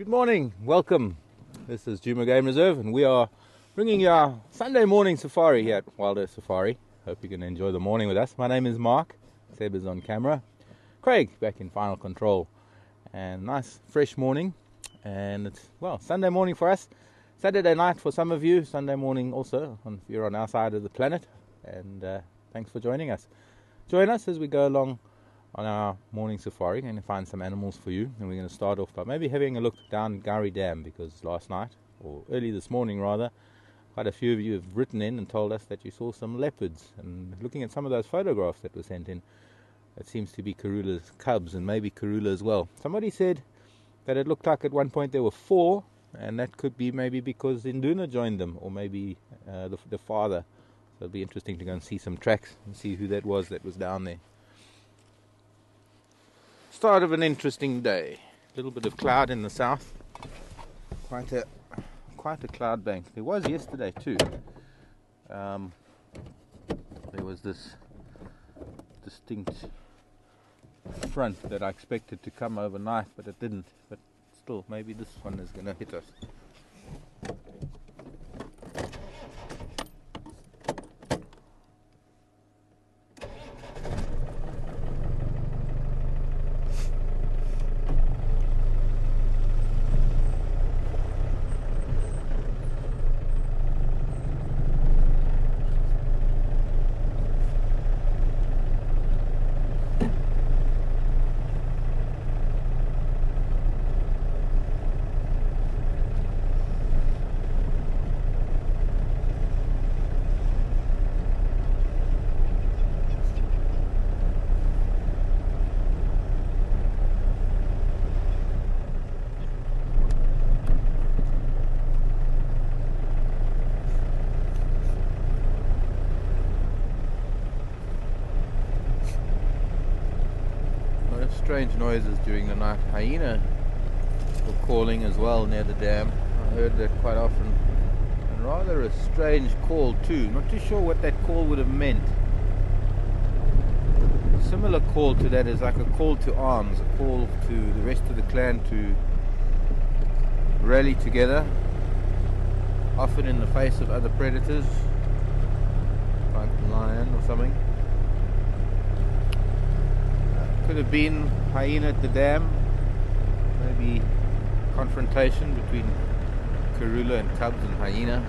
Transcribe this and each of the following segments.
Good morning, welcome. This is Juma Game Reserve and we are bringing you our Sunday morning safari here at Wilder Safari. Hope you can enjoy the morning with us. My name is Marc, Seb is on camera, Craig back in final control, and nice fresh morning. And it's, well, Sunday morning for us, Saturday night for some of you, Sunday morning also if you're on our side of the planet. And thanks for joining us. Join us as we go along on our morning safari. We're going to find some animals for you, and we're going to start off by maybe having a look down Gowrie Dam, because last night, or early this morning rather, quite a few of you have written in and told us that you saw some leopards, and looking at some of those photographs that were sent in, it seems to be Karula's cubs and maybe Karula as well. Somebody said that it looked like at one point there were 4, and that could be maybe because Induna joined them, or maybe the father. So it'll be interesting to go and see some tracks and see who that was down there. Start of an interesting day. A little bit of cloud in the south. Quite a cloud bank. There was yesterday too. There was this distinct front that I expected to come overnight, but it didn't. But still, maybe this one is going to hit us. Strange noises during the night. Hyena were calling as well near the dam. I heard that quite often, and rather a strange call too. Not too sure what that call would have meant. A similar call to that is like a call to arms, a call to the rest of the clan to rally together, often in the face of other predators like the lion or something. Could have been hyena at the dam, maybe confrontation between Karula and cubs and hyena.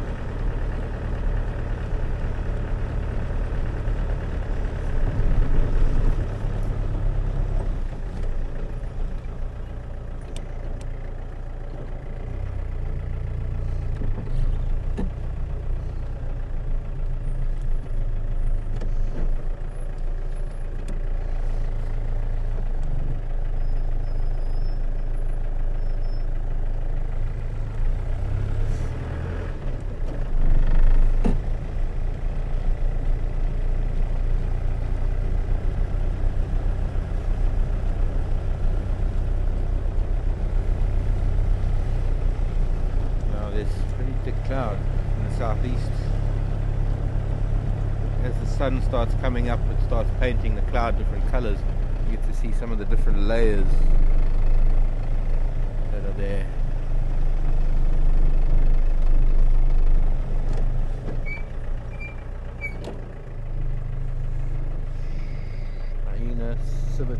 Cloud in the southeast. As the sun starts coming up, it starts painting the cloud different colors. You get to see some of the different layers that are there. Hyena, civet.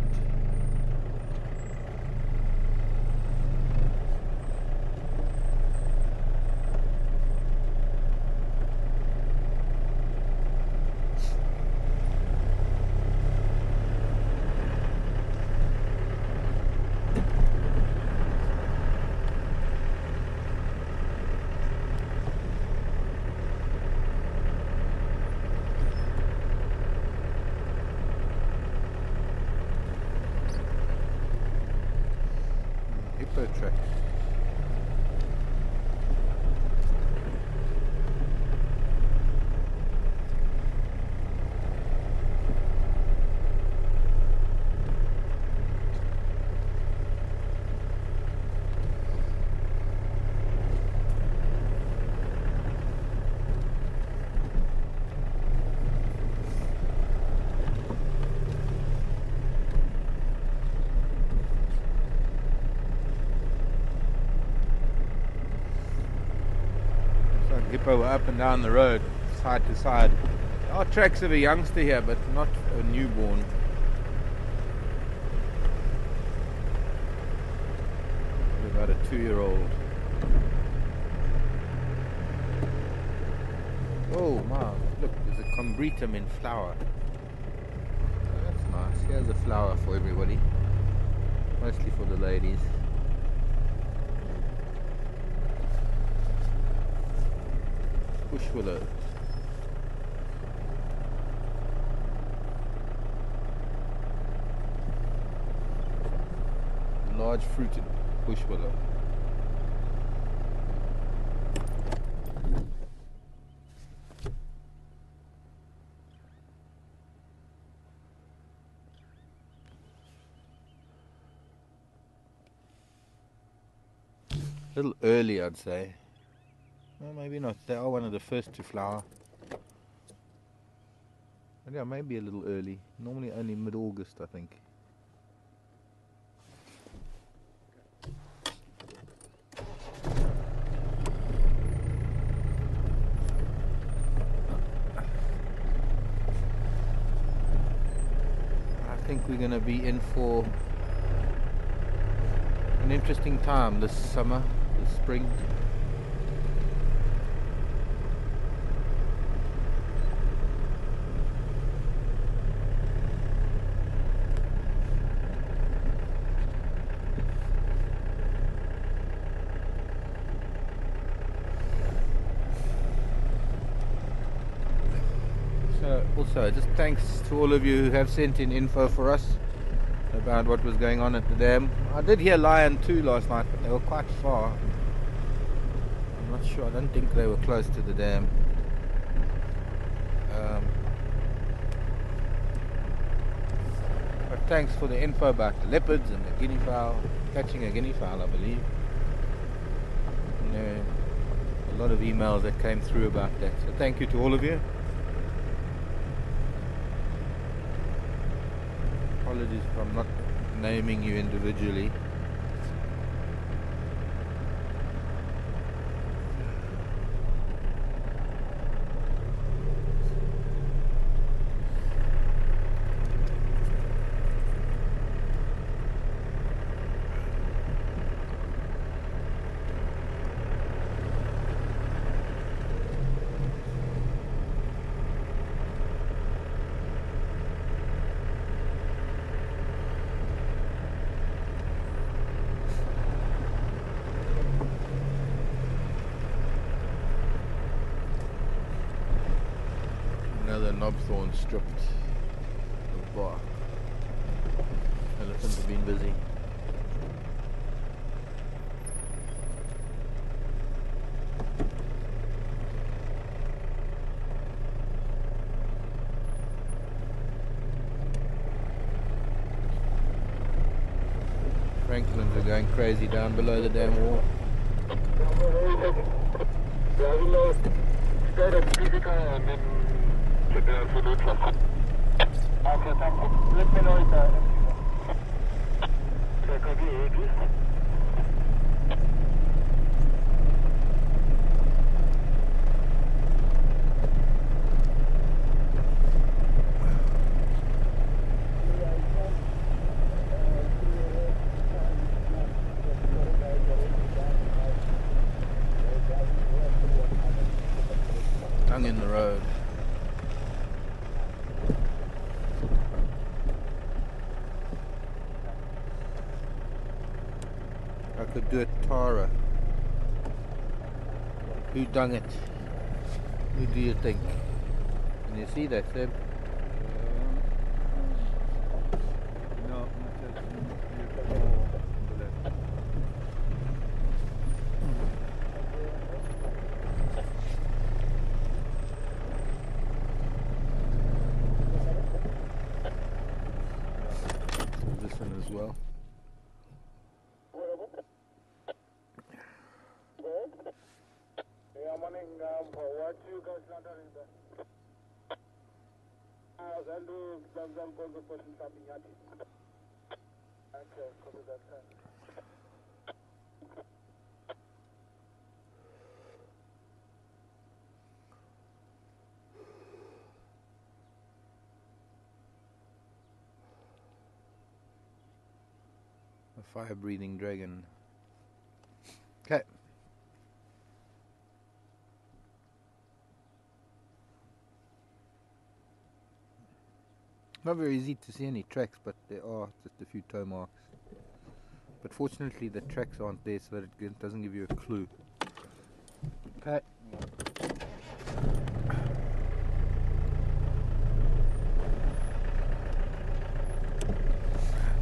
hippo up and down the road, side to side. There are tracks of a youngster here, but not a newborn. About a 2-year-old. Oh wow, look, there's a combretum in flower. Oh, that's nice. Here's a flower for everybody. Mostly for the ladies. Bush willow. Large fruited bush willow. A little early, I'd say. Well, maybe not. They are one of the first to flower. But yeah, maybe a little early. Normally only mid-August, I think. I think we're going to be in for an interesting time this summer, this spring. Also, just thanks to all of you who have sent in info for us about what was going on at the dam. I did hear lion too last night, but they were quite far. I'm not sure. I don't think they were close to the dam. But thanks for the info about the leopards and the guinea fowl. Catching a guinea fowl, I believe. A lot of emails that came through about that. So thank you to all of you. Apologies if I'm not naming you individually. Another knobthorn stripped of bark. Elephants have been busy. Franklins are going crazy down below the dam wall. Tongue in the road. I could do it, Tara. Who done it? Who do you think? Can you see that, Seb? No, This one as well. fire-breathing dragon. Okay. Not very easy to see any tracks, but there are just a few toe marks. But fortunately the tracks aren't there, so that it doesn't give you a clue. Okay.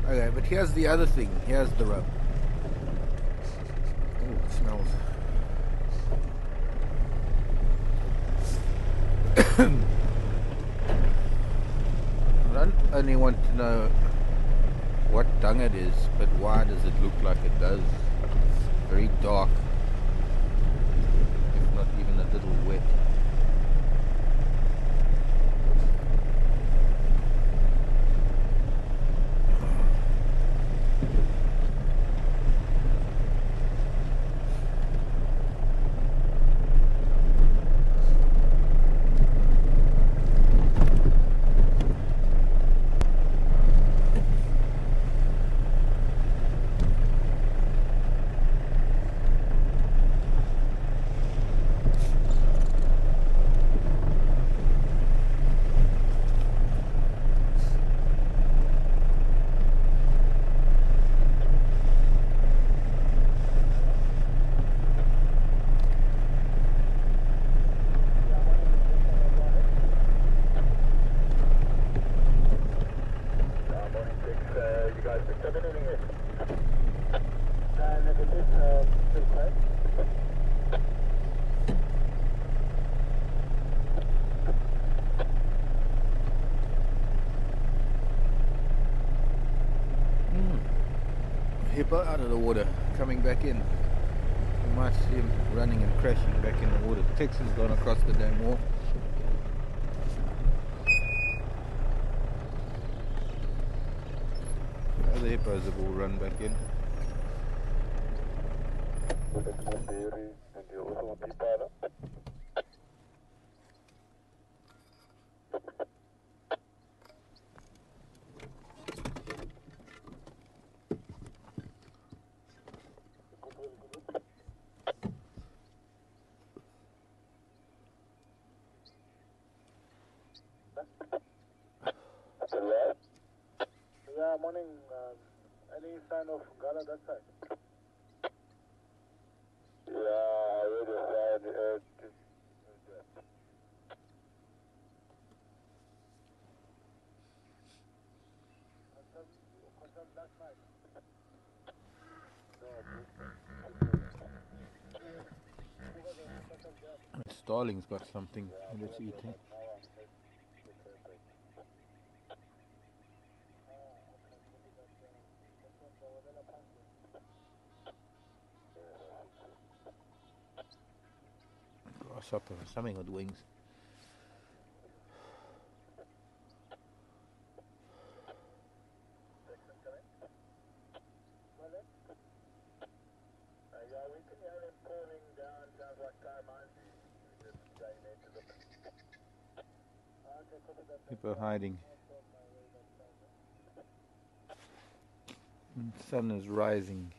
Okay, but here's the other thing. Here's the rub. Oh, it smells. I don't only want to know what dung it is, but why does it look like it does? Very dark, if not even a little wet. Hippo out of the water, coming back in. You might see him running and crashing back in the water. Texan's gone across the dam wall. The other hippos have all run back in. Yeah, morning. Any sign of Gala that side? Yeah, I already tried. Confirmed last night. Starling's got something that's eating. Grasshopper or something with wings. People hiding. The sun is rising.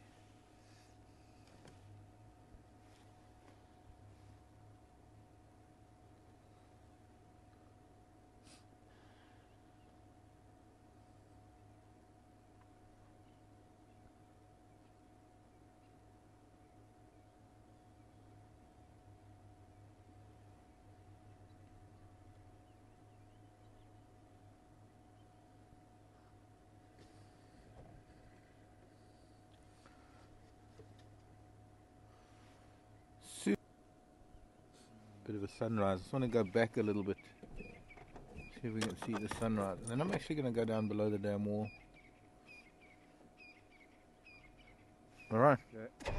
Bit of a sunrise. I just want to go back a little bit, see if we can see the sunrise. And then I'm actually going to go down below the dam wall. Alright. Okay.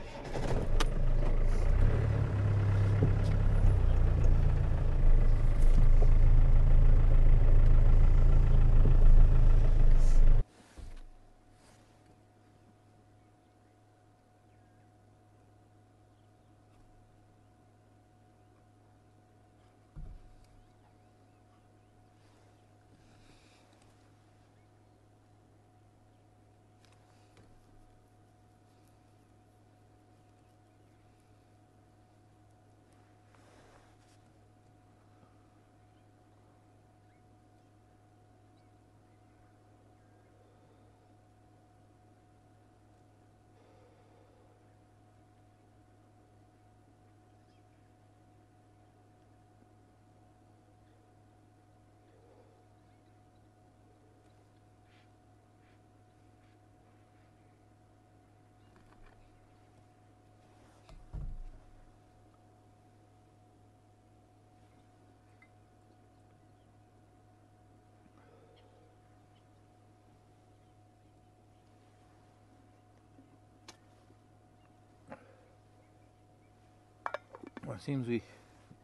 Well, it seems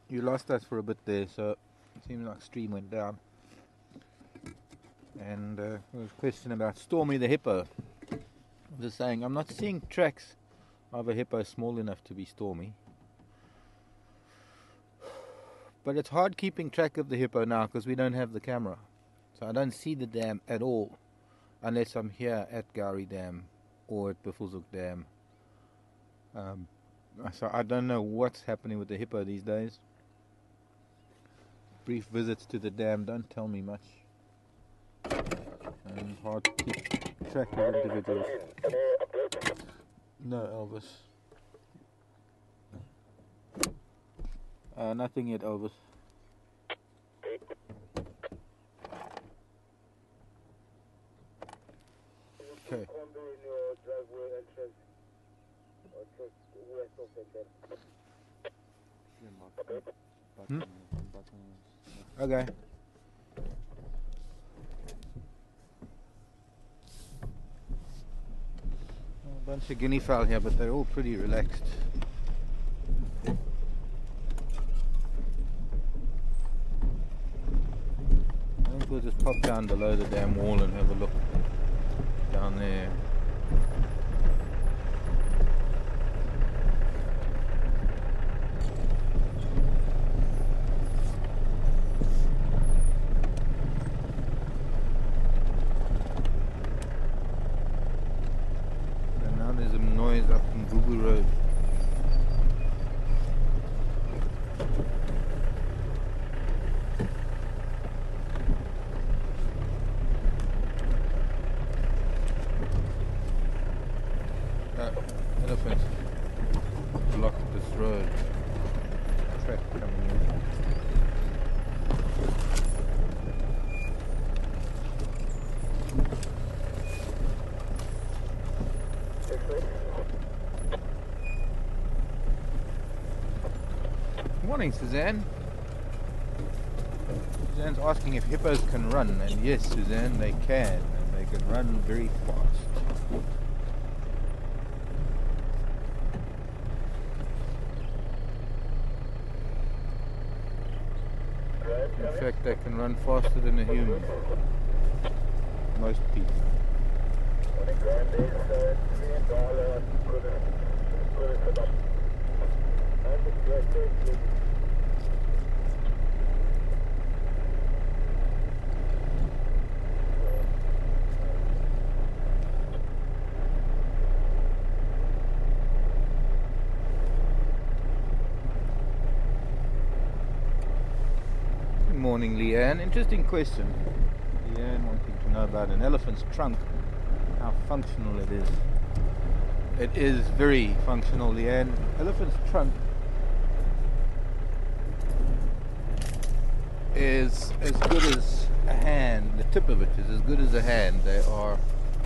you lost us for a bit there, so it seems like stream went down. And there was a question about Stormy the hippo. I'm just saying, I'm not seeing tracks of a hippo small enough to be Stormy. But it's hard keeping track of the hippo now because we don't have the camera. So I don't see the dam at all unless I'm here at Gowrie Dam or at Buffelshoek Dam. So I don't know what's happening with the hippo these days. Brief visits to the dam don't tell me much. And hard to keep track of individuals. No, Elvis. Nothing yet, Elvis. Okay. Okay. A bunch of guinea fowl here, but they're all pretty relaxed. I think we'll just pop down below the dam wall and have a look down there. Up in Google Road. Elephant blocked this road. Track coming in. Morning, Suzanne. Suzanne's asking if hippos can run, and yes, Suzanne, they can, and they can run very fast. In fact, they can run faster than a human. Most people. Good morning, Leanne. Interesting question. Leanne wanting to know about an elephant's trunk, how functional it is. It is very functional, Leanne. Elephant's trunk is as good as a hand. The tip of it is as good as a hand. They are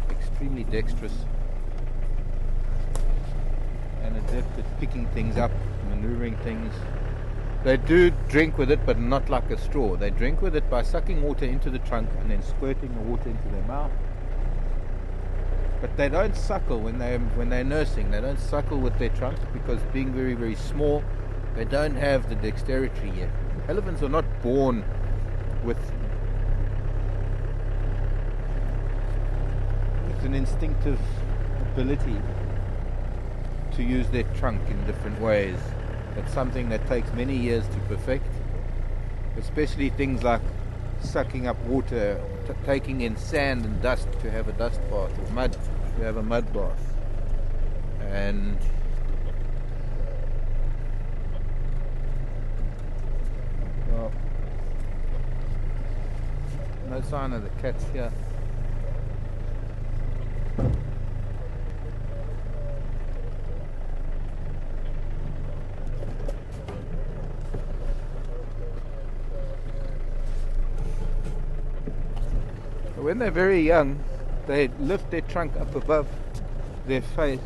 extremely dexterous and adept at picking things up, maneuvering things. They do drink with it, but not like a straw. They drink with it by sucking water into the trunk and then squirting the water into their mouth. But they don't suckle when they're nursing. They don't suckle with their trunks because being very, very small, they don't have the dexterity yet. Elephants are not born with an instinctive ability to use their trunk in different ways. It's something that takes many years to perfect, especially things like sucking up water, taking in sand and dust to have a dust bath, or mud to have a mud bath. And well, no sign of the cats here. When they're very young, they lift their trunk up above their face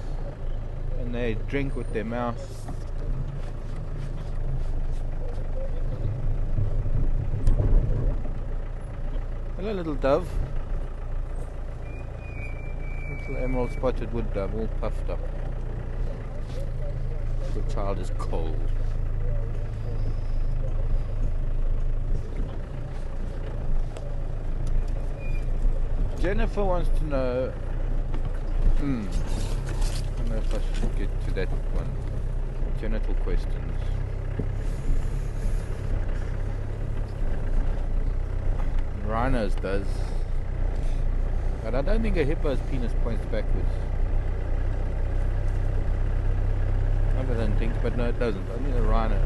and they drink with their mouth. Hello, little dove. Little emerald spotted wood dove, all puffed up. The child is cold. Jennifer wants to know. I don't know if I should get to that one. Genital questions. Rhinos does. But I don't think a hippo's penis points backwards. I don't think, but no, it doesn't. I mean a rhino.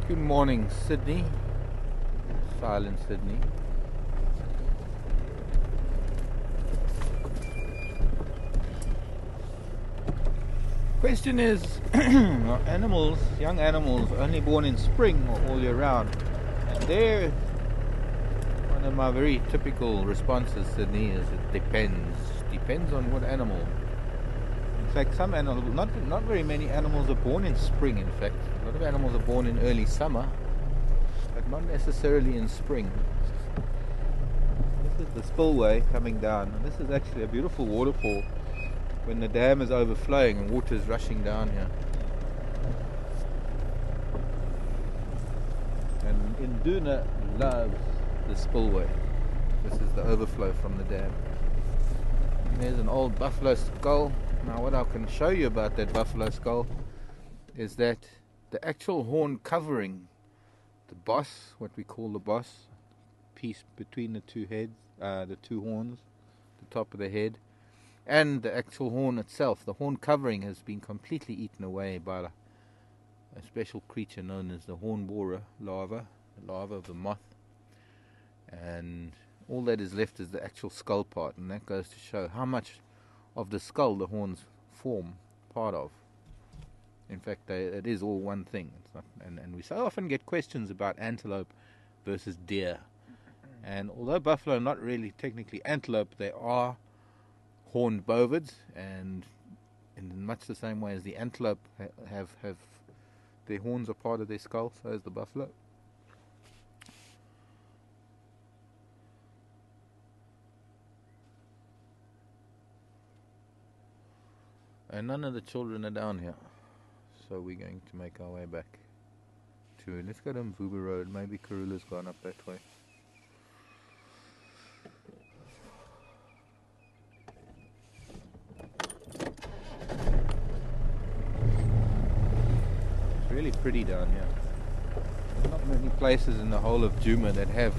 Good morning, Sydney. Silent Sydney. Question is, are animals, young animals, only born in spring or all year round? And there, one of my very typical responses, Sydney, is it depends. Depends on what animal. In fact, some animals, not very many animals are born in spring. In fact, a lot of animals are born in early summer, but not necessarily in spring. This is the spillway coming down, and this is actually a beautiful waterfall when the dam is overflowing and water is rushing down here. And Induna loves the spillway. This is the overflow from the dam. And there's an old buffalo skull. Now what I can show you about that buffalo skull is that the actual horn covering, the boss, what we call the boss, piece between the two heads, the two horns, the top of the head, and the actual horn itself, the horn covering has been completely eaten away by a special creature known as the horn borer larva, the larva of the moth. And all that is left is the actual skull part, and that goes to show how much of the skull the horns form part of. In fact, it is all one thing. It's not, and we so often get questions about antelope versus deer. And although buffalo are not really technically antelope, they are horned bovids, and in much the same way as the antelope have their horns are part of their skull, so is the buffalo. And none of the children are down here, so we're going to make our way back to, let's go to Mvubu Road. Maybe Karula's gone up that way. It's really pretty down here. There's not many places in the whole of Djuma that have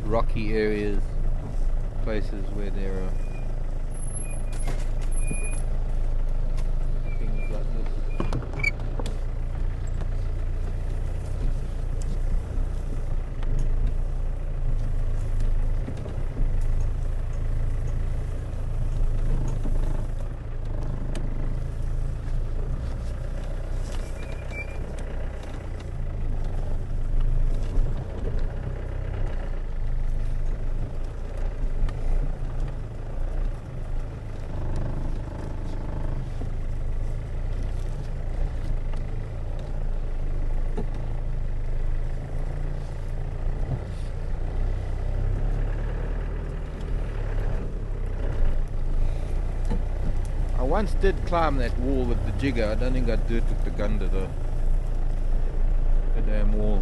rocky areas, places where there are things like this. Once did climb that wall with the jigger. I don't think I'd do it with the gun to the damn wall.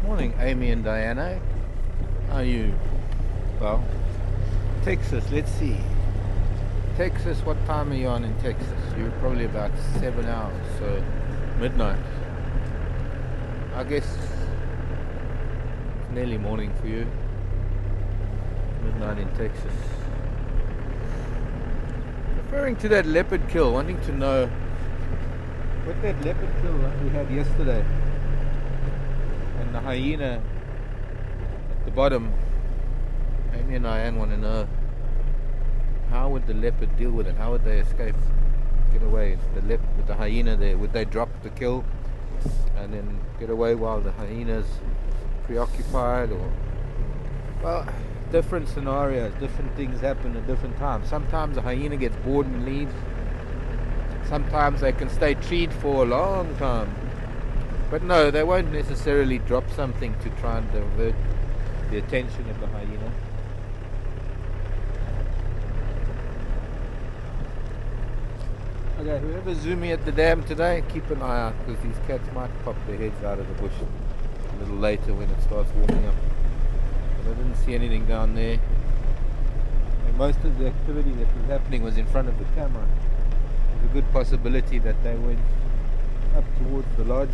Morning, Amy and Diana. How are you? Well, Texas, let's see. Texas, what time are you on in Texas? You're probably about 7 hours, so midnight. I guess it's nearly morning for you. Midnight in Texas. Referring to that leopard kill, wanting to know what that leopard kill that we had yesterday. And the hyena at the bottom, Amy and Diane want to know, how would the leopard deal with it? How would they escape, get away? With the hyena there, would they drop the kill and then get away while the hyena's preoccupied? Or, well, different scenarios, different things happen at different times. Sometimes the hyena gets bored and leaves. Sometimes they can stay treed for a long time. But no, they won't necessarily drop something to try and divert the attention of the hyena. Okay, whoever's zooming at the dam today, keep an eye out, because these cats might pop their heads out of the bush a little later when it starts warming up. But I didn't see anything down there. And most of the activity that was happening was in front of the camera. There's a good possibility that they went up towards the lodge.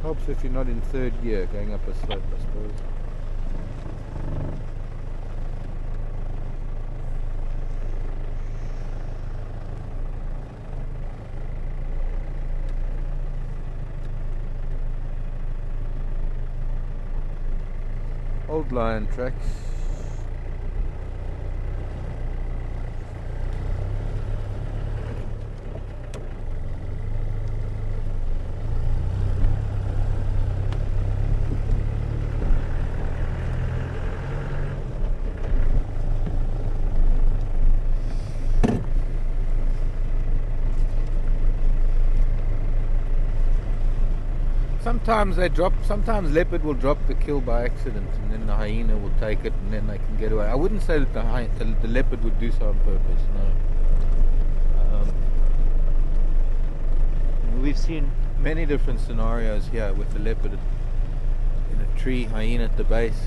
Helps if you're not in third gear going up a slope, I suppose. Old lion tracks. Sometimes leopard will drop the kill by accident, and then the hyena will take it, and then they can get away. I wouldn't say that the leopard would do so on purpose, no. We've seen many different scenarios here with the leopard in a tree, hyena at the base.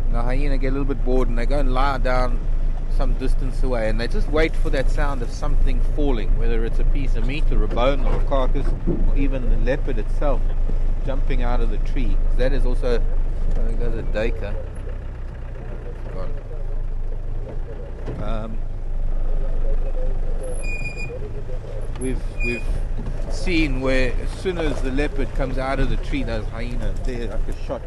The hyena get a little bit bored and they go and lie down some distance away, and they just wait for that sound of something falling, whether it's a piece of meat or a bone or a carcass, or even the leopard itself jumping out of the tree. That is also, there goes a duiker. We've seen where as soon as the leopard comes out of the tree, those hyenas, they're like a shot.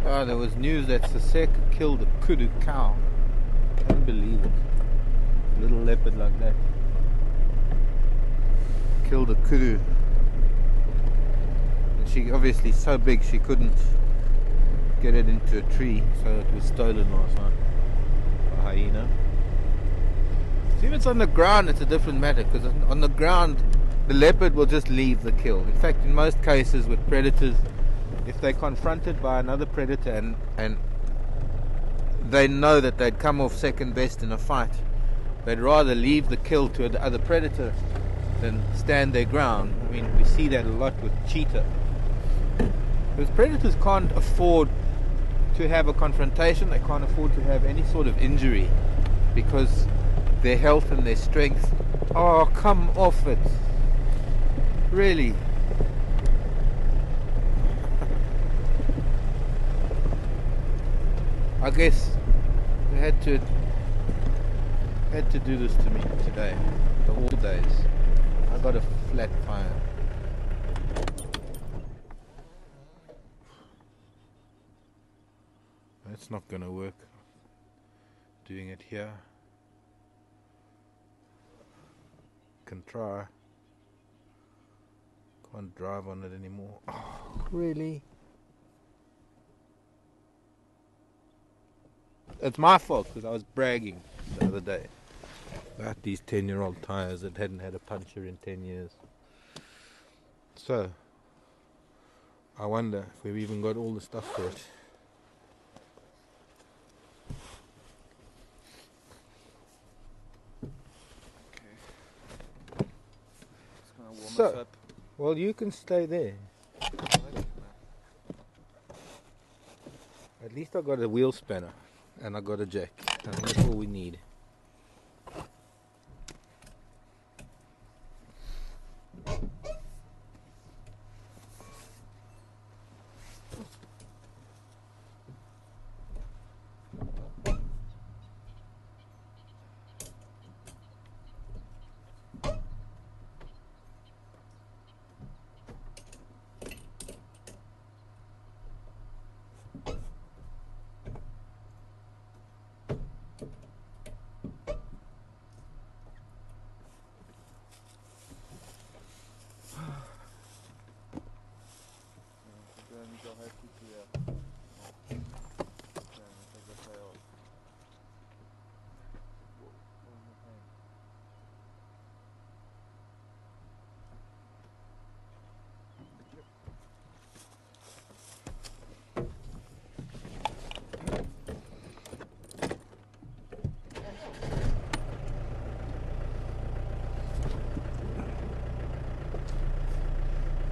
Oh, there was news that Sasek killed a kudu cow. I can't believe it. A little leopard like that killed a kudu. And she obviously so big she couldn't get it into a tree, so it was stolen last night by a hyena. See, if it's on the ground, it's a different matter, because on the ground the leopard will just leave the kill. In fact, in most cases with predators, if they're confronted by another predator and they know that they'd come off second best in a fight, they'd rather leave the kill to the other predator than stand their ground. I mean, we see that a lot with cheetah. Because predators can't afford to have a confrontation, they can't afford to have any sort of injury, because their health and their strength, oh, come off it. Really. I guess they had to do this to me today, the whole days. I got a flat tire. That's not gonna work. Doing it here. Can try. Can't drive on it anymore. Oh, really? It's my fault because I was bragging the other day about these 10-year-old tires that hadn't had a puncture in 10 years. So, I wonder if we've even got all the stuff for it. Okay. It's gonna warm So, us up. well, you can stay there. At least I got a wheel spanner. And I got a jack, and that's all we need.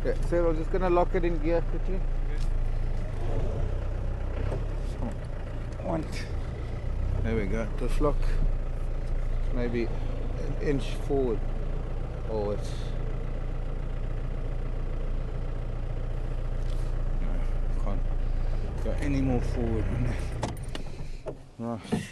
Okay, so I'm just gonna lock it in gear quickly. There we go. Just lock maybe an inch forward. Oh, it's no, can't go any more forward than that. Right.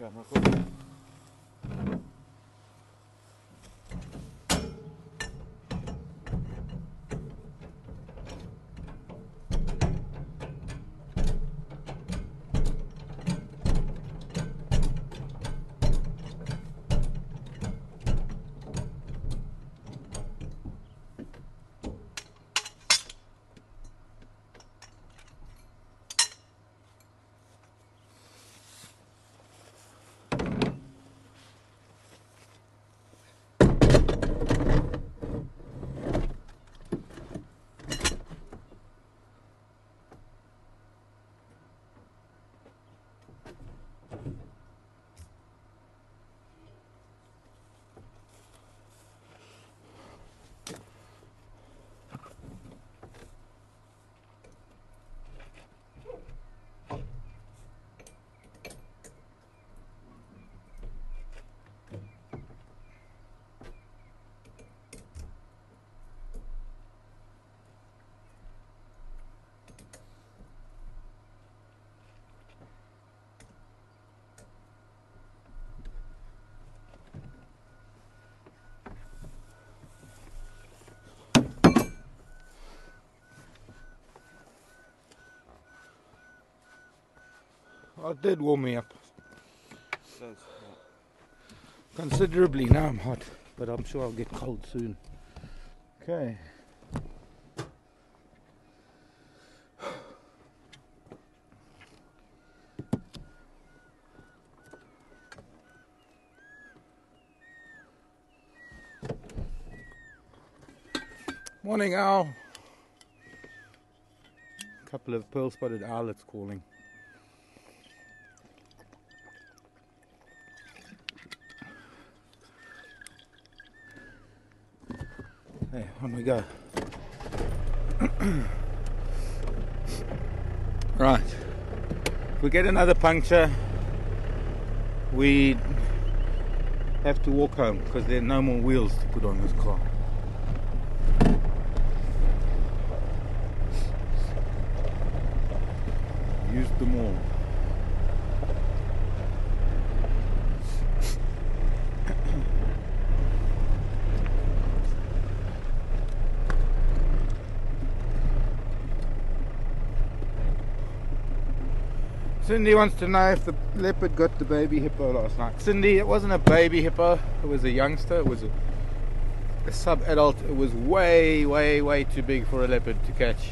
Ja, mal gucken. Oh, it did warm me up Does, considerably. Now I'm hot, but I'm sure I'll get cold soon. Okay. Morning, owl. A couple of pearl-spotted owlets calling. Hey, on we go. Right. If we get another puncture, we have to walk home because there are no more wheels to put on this car. Used them all. Cindy wants to know if the leopard got the baby hippo last night. Cindy, it wasn't a baby hippo, it was a youngster, it was a sub-adult. It was way, way, way too big for a leopard to catch.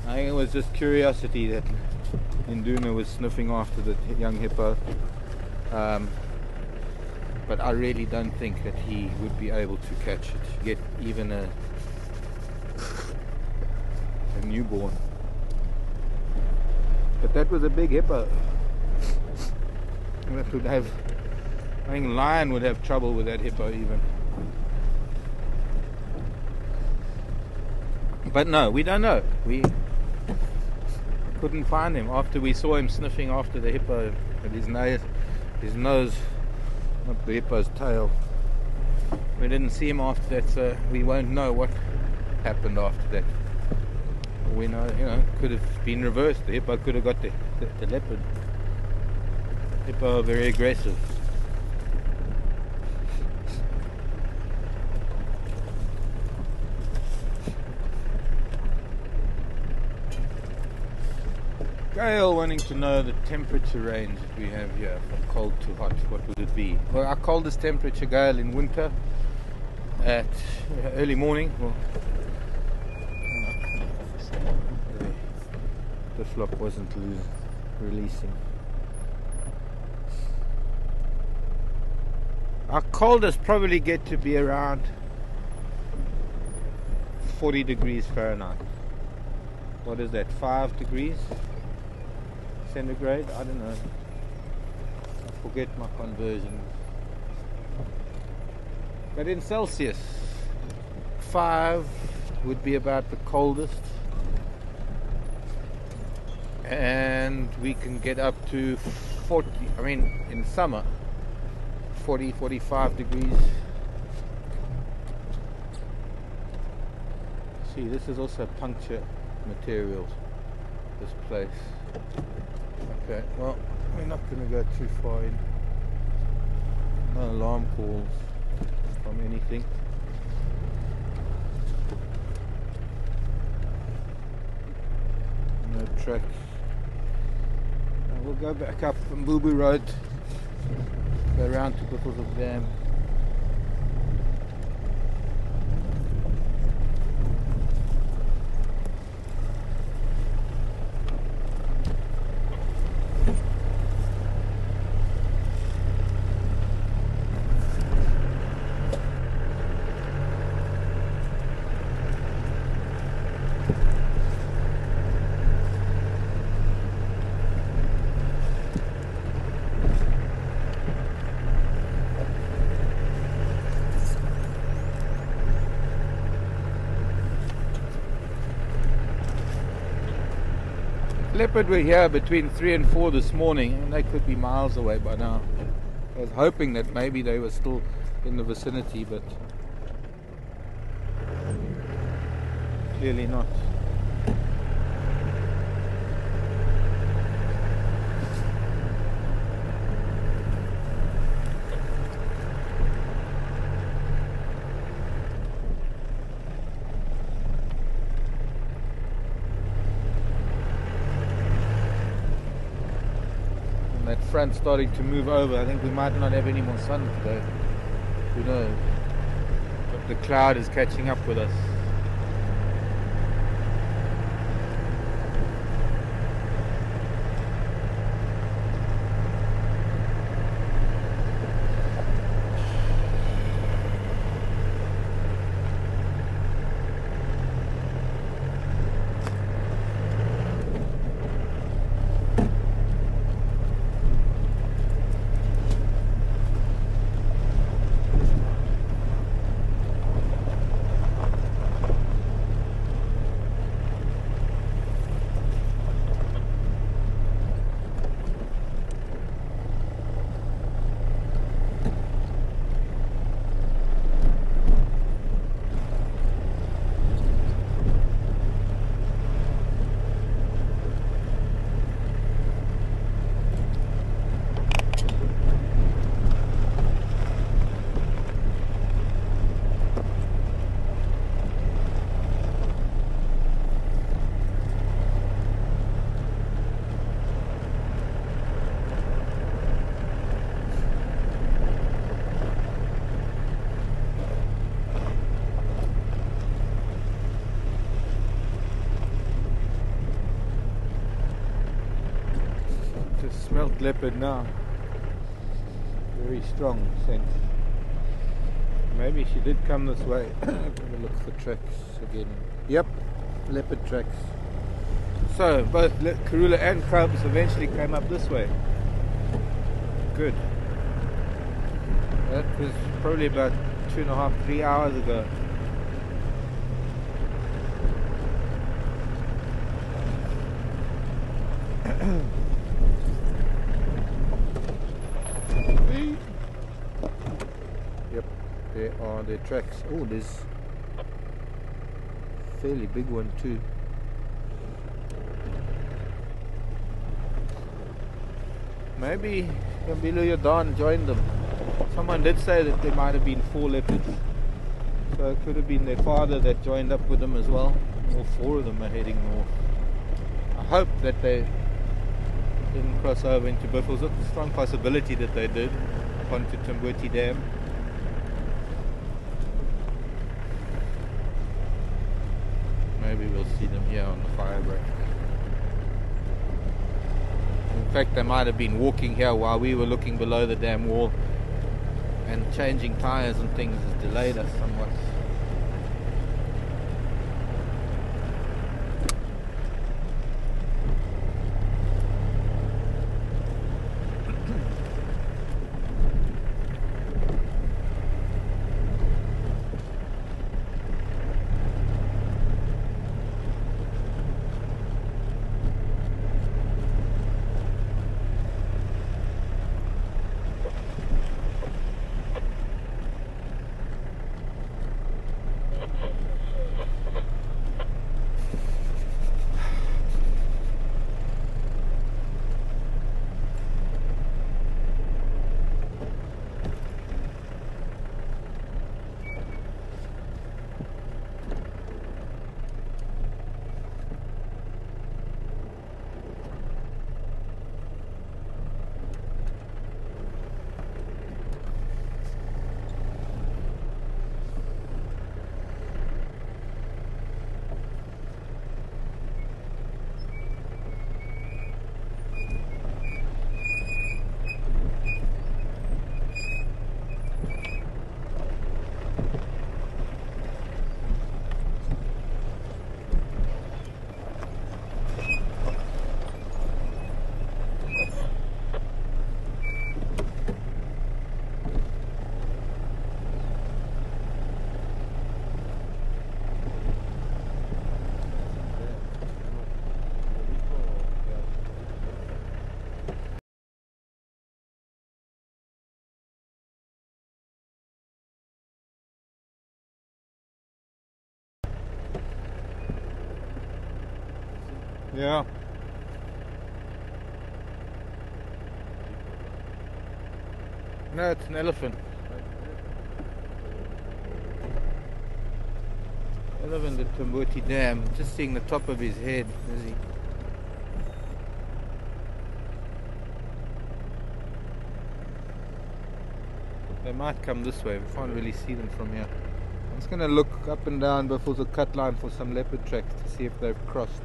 I think it was just curiosity that Induna was sniffing after the young hippo. But I really don't think that he would be able to catch it, yet even a newborn. But that was a big hippo. That would have, I think lion would have trouble with that hippo even. But no, we don't know. We couldn't find him after we saw him sniffing after the hippo at his nose, not the hippo's tail. We didn't see him after that, so we won't know what happened after that. We know, it could have been reversed. The hippo could have got the leopard. Hippo are very aggressive. Gail wanting to know the temperature range that we have here from cold to hot. What would it be? Well, our coldest temperature, Gail, in winter at early morning. Well, the flop wasn't releasing. Our coldest probably get to be around 40 degrees Fahrenheit. What is that, 5 degrees centigrade? I don't know. I forget my conversions. But in Celsius, 5 would be about the coldest. And we can get up to 40, I mean in summer, 40, 45 degrees. See, this is also puncture materials, this place. Okay, well, we're not going to go too far in. No alarm calls from anything. No tracks. Now we'll go back up from Boo Boo Road, go around to Buffelshoek Dam. Leopard were here between 3 and 4 this morning, and they could be miles away by now. I was hoping that maybe they were still in the vicinity, but clearly not. That front starting to move over. I think we might not have any more sun today. Who knows? But the cloud is catching up with us. Smelt leopard now. Very strong scent. Maybe she did come this way. Have a look for tracks again. Yep, leopard tracks. So both Karula and cubs eventually came up this way. Good. That was probably about 2.5, 3 hours ago. Yep, there are the tracks. Oh, there's a fairly big one too. Maybe Gambilo Jordan joined them. Someone did say that there might have been 4 leopards. So it could have been their father that joined up with them as well. All 4 of them are heading north. I hope that they didn't cross over into Buffelshoek. It's a strong possibility that they did, onto Tamboti Dam. Maybe we'll see them here on the fire break. In fact, they might have been walking here while we were looking below the dam wall, and changing tires and things has delayed us somewhat. Yeah. No, it's an elephant. Elephant at Tamboti Dam. Just seeing the top of his head. Is he? They might come this way. We can't really see them from here. I'm just going to look up and down before the cut line for some leopard tracks to see if they've crossed.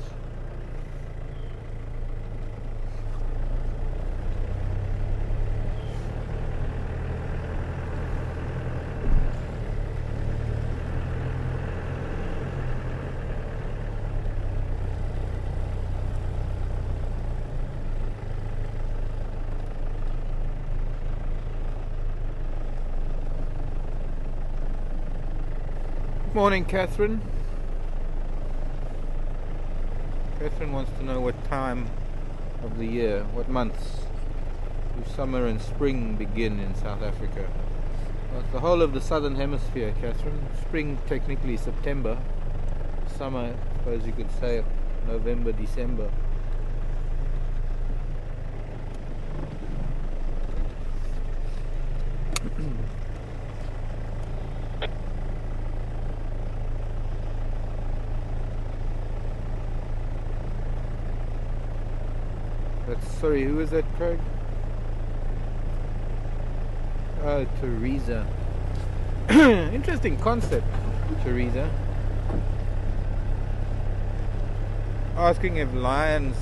Morning, Catherine. Catherine wants to know what time of the year, what months do summer and spring begin in South Africa. Well, it's the whole of the southern hemisphere, Catherine. Spring technically September. Summer, I suppose you could say November, December. Sorry, who is that, Craig? Oh, Teresa. Interesting concept, Teresa. Asking if lions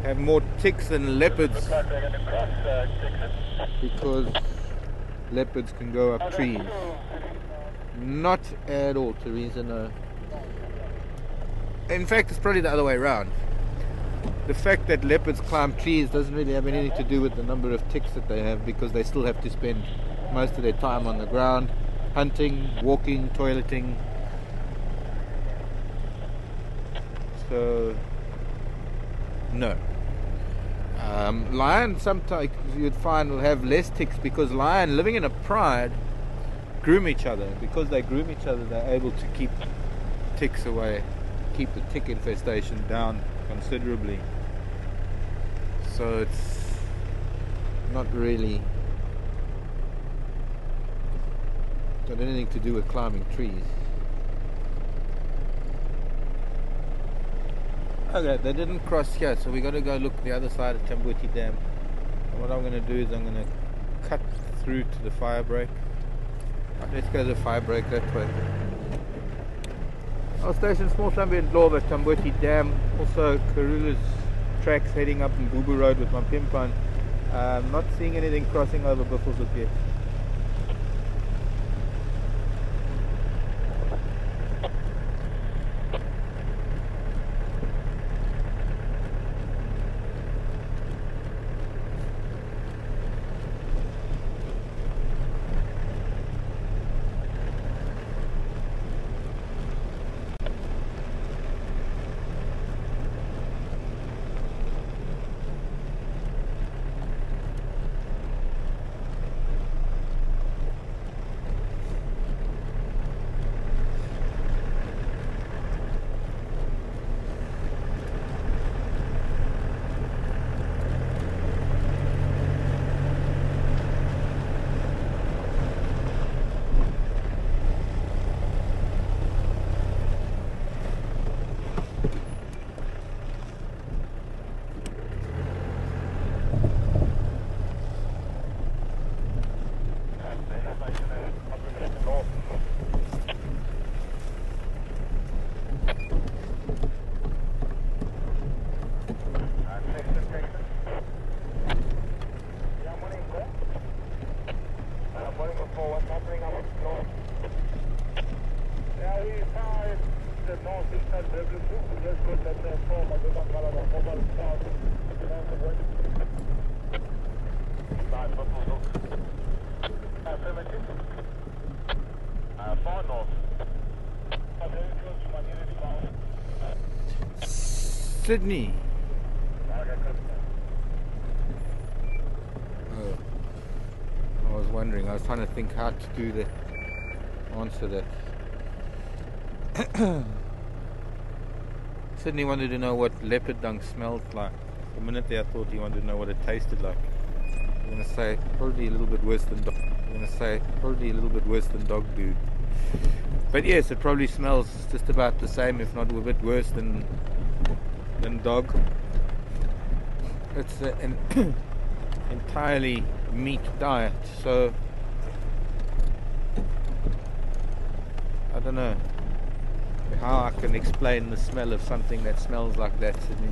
have more ticks than leopards because leopards can go up trees. Not at all, Teresa, no. In fact, it's probably the other way around. The fact that leopards climb trees doesn't really have anything to do with the number of ticks that they have, because they still have to spend most of their time on the ground, hunting, walking, toileting. So, no. Lion sometimes you'd find will have less ticks because lion living in a pride groom each other. Because they groom each other, they're able to keep ticks away, keep the tick infestation down considerably. So it's not really got anything to do with climbing trees. Okay, they didn't cross here, so we got to go look the other side of Tamboti Dam. And what I'm going to do is I'm going to cut through to the fire break. Let's go to the fire break that way. Our station, small ambient law at Tamboti Dam. Also Karula's tracks heading up in Bubu Road with my pimpan. Not seeing anything crossing over Buffelshoek yet. Sydney. Oh, I was wondering. I was trying to think how to do that. Answer that. Sydney wanted to know what leopard dung smelled like. The minute there I thought he wanted to know what it tasted like. I'm going to say probably a little bit worse than dog. Poo. But yes, it probably smells just about the same, if not a bit worse than dog. It's an entirely meat diet, so I don't know how I can explain the smell of something that smells like that, Sydney.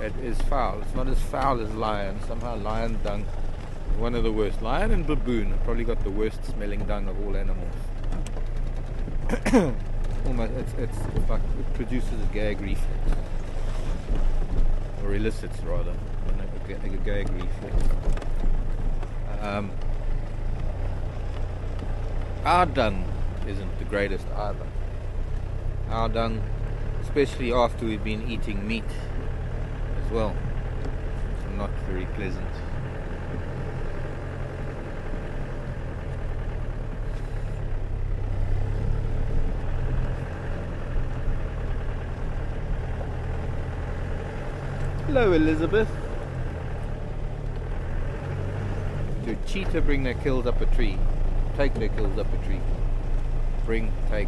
It is foul. It's not as foul as lion. Somehow lion dung, one of the worst. Lion and baboon have probably got the worst smelling dung of all animals. Almost, it's like it produces a gag reflex, or elicits rather, a gag reflex. Our dung isn't the greatest either. Our dung, especially after we've been eating meat as well, it's not very pleasant. Hello, Elizabeth. Do cheetah bring their kills up a tree? Take their kills up a tree. Bring, take.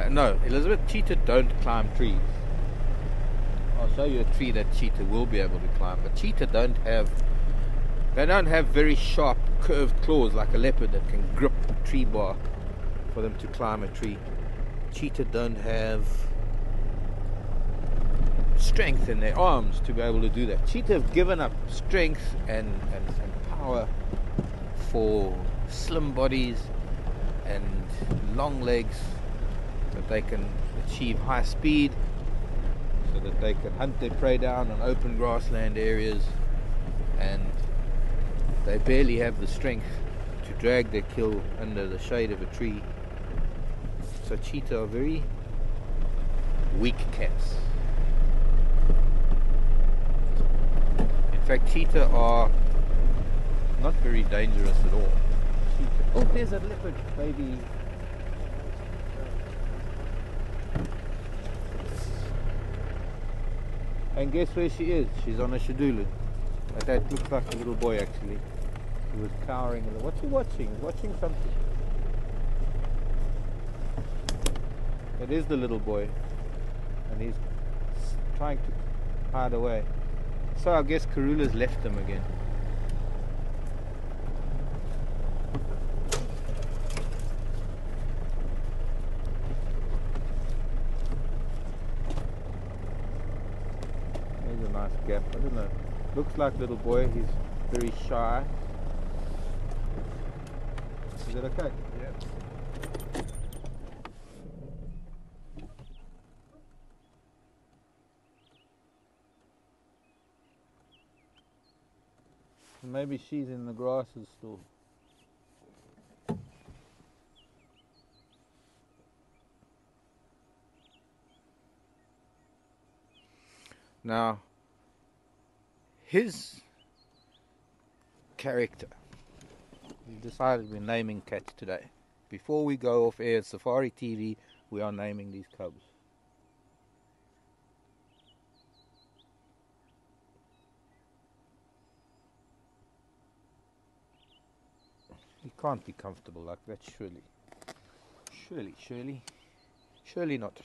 No, Elizabeth, cheetah don't climb trees. I'll show you a tree that cheetah will be able to climb, but cheetah don't have very sharp curved claws like a leopard that can grip a tree bark for them to climb a tree. Cheetah don't have strength in their arms to be able to do that. Cheetah have given up strength and power for slim bodies and long legs, that they can achieve high speed, so that they can hunt their prey down on open grassland areas, and they barely have the strength to drag their kill under the shade of a tree. So cheetah are very weak cats. In fact, cheetah are not very dangerous at all. Oh, there's a leopard baby. And guess where she is? She's on a shedulu. That looks like a little boy actually. He was cowering. What's he watching? He's watching something. It is the little boy. And he's trying to hide away. So I guess Karula's left him again. There's a nice gap. I don't know. Looks like little boy. He's very shy. Is it okay? Yeah. Maybe she's in the grasses still. Now, his character, we decided we're naming cats today. Before we go off air at Safari TV, we are naming these cubs. He can't be comfortable like that, surely. Surely not.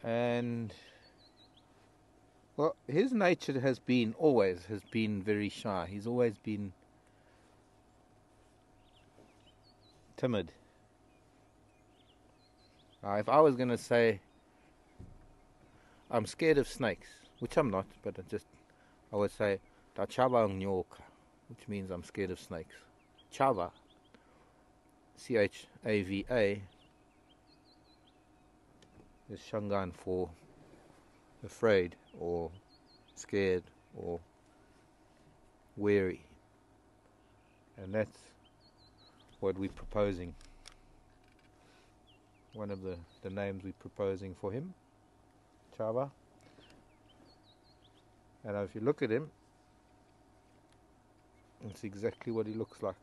And well, his nature has been very shy. He's always been timid. Now, if I was going to say I'm scared of snakes, which I'm not, but I would say Tachava nyoka, which means I'm scared of snakes. Chava, C-H-A-V-A, is Shangaan for afraid or scared or wary. And that's what we're proposing. One of the names we're proposing for him. Chava. And if you look at him, it's exactly what he looks like.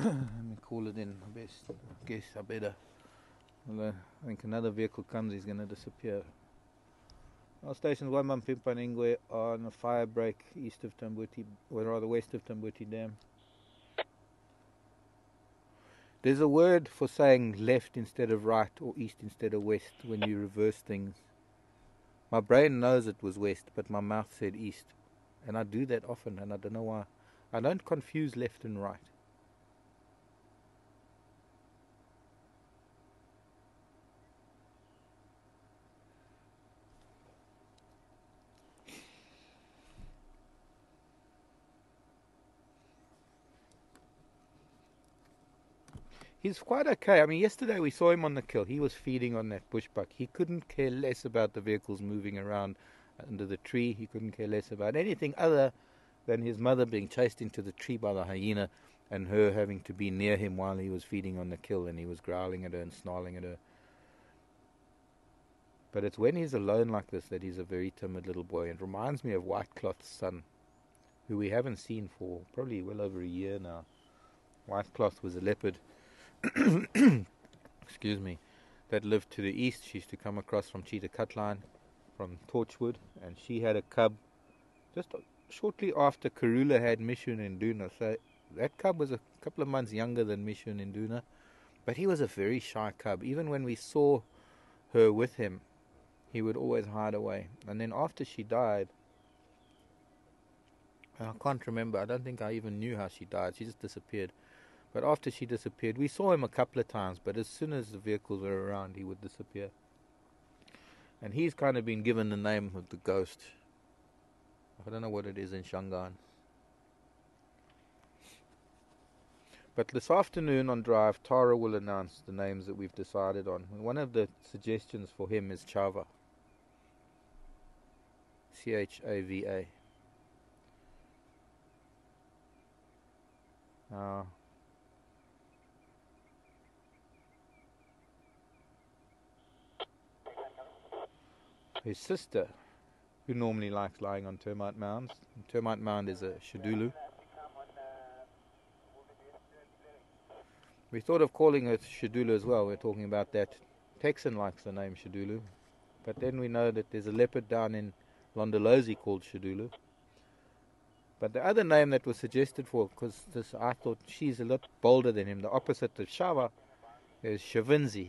Let me call it in. I guess I better. Although I think another vehicle comes, he's going to disappear. Our station's Waimampimpaningwe on a fire break east of Tambuti, or rather west of Tambuti Dam. There's a word for saying left instead of right or east instead of west when you reverse things. My brain knows it was west, but my mouth said east. And I do that often, and I don't know why. I don't confuse left and right. He's quite okay. I mean, yesterday we saw him on the kill. He was feeding on that bushbuck. He couldn't care less about the vehicles moving around under the tree. He couldn't care less about anything other than his mother being chased into the tree by the hyena and her having to be near him while he was feeding on the kill, and he was growling at her and snarling at her. But it's when he's alone like this that he's a very timid little boy. It reminds me of Whitecloth's son, who we haven't seen for probably well over a year now. Whitecloth was a leopard excuse me, that lived to the east. She used to come across from Cheetah Cutline, from Torchwood, and she had a cub just shortly after Karula had Mishun and Duna. So that cub was a couple of months younger than Mishun and Duna, but he was a very shy cub. Even when we saw her with him, he would always hide away. And then after she died, I can't remember, I don't think I even knew how she died. She just disappeared. But after she disappeared, we saw him a couple of times, but as soon as the vehicles were around, he would disappear. And he's kind of been given the name of the ghost. I don't know what it is in Shangaan. But this afternoon on drive, Tara will announce the names that we've decided on. And one of the suggestions for him is Chava. Chava. Now, his sister, who normally likes lying on termite mounds. Termite mound is a Shadulu. We thought of calling her Shadulu as well. We're talking about that. Texan likes the name Shadulu. But then we know that there's a leopard down in Londolozi called Shadulu. But the other name that was suggested for, because I thought she's a lot bolder than him, the opposite of Shava is Shavinzi.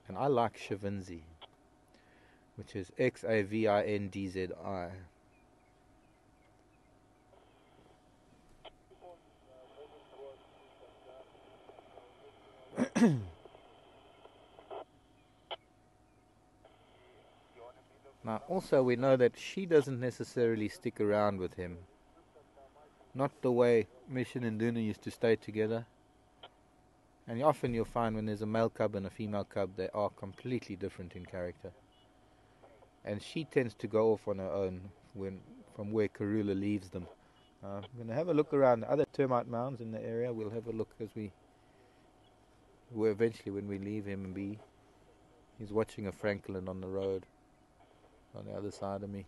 And I like Shavinzi, which is Xavindzi. Now, also we know that she doesn't necessarily stick around with him. Not the way Mission and Duna used to stay together. And often you'll find when there's a male cub and a female cub, they are completely different in character. And she tends to go off on her own from where Karula leaves them. I'm going to have a look around other termite mounds in the area. We'll have a look as eventually when we leave him and be. He's watching a Franklin on the road on the other side of me.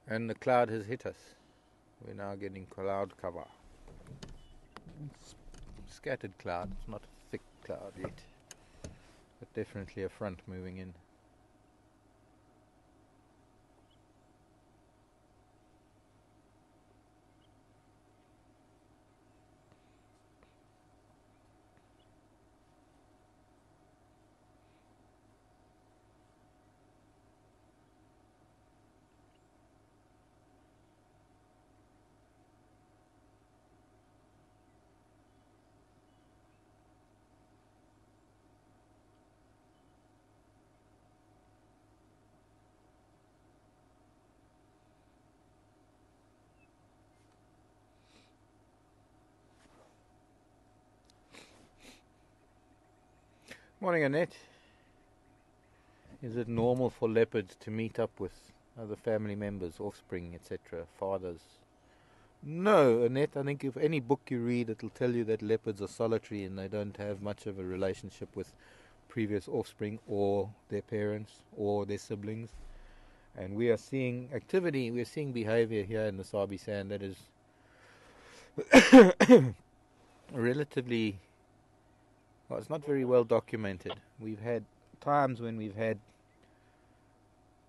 And the cloud has hit us. We're now getting cloud cover. It's scattered cloud. It's not a thick cloud yet, but definitely a front moving in. Morning, Annette. Is it normal for leopards to meet up with other family members, offspring, etc., fathers? No, Annette. I think if any book you read, it'll tell you that leopards are solitary and they don't have much of a relationship with previous offspring or their parents or their siblings. And we are seeing activity, we are seeing behavior here in the Sabi Sand that is relatively, well, it's not very well documented. We've had times when we've had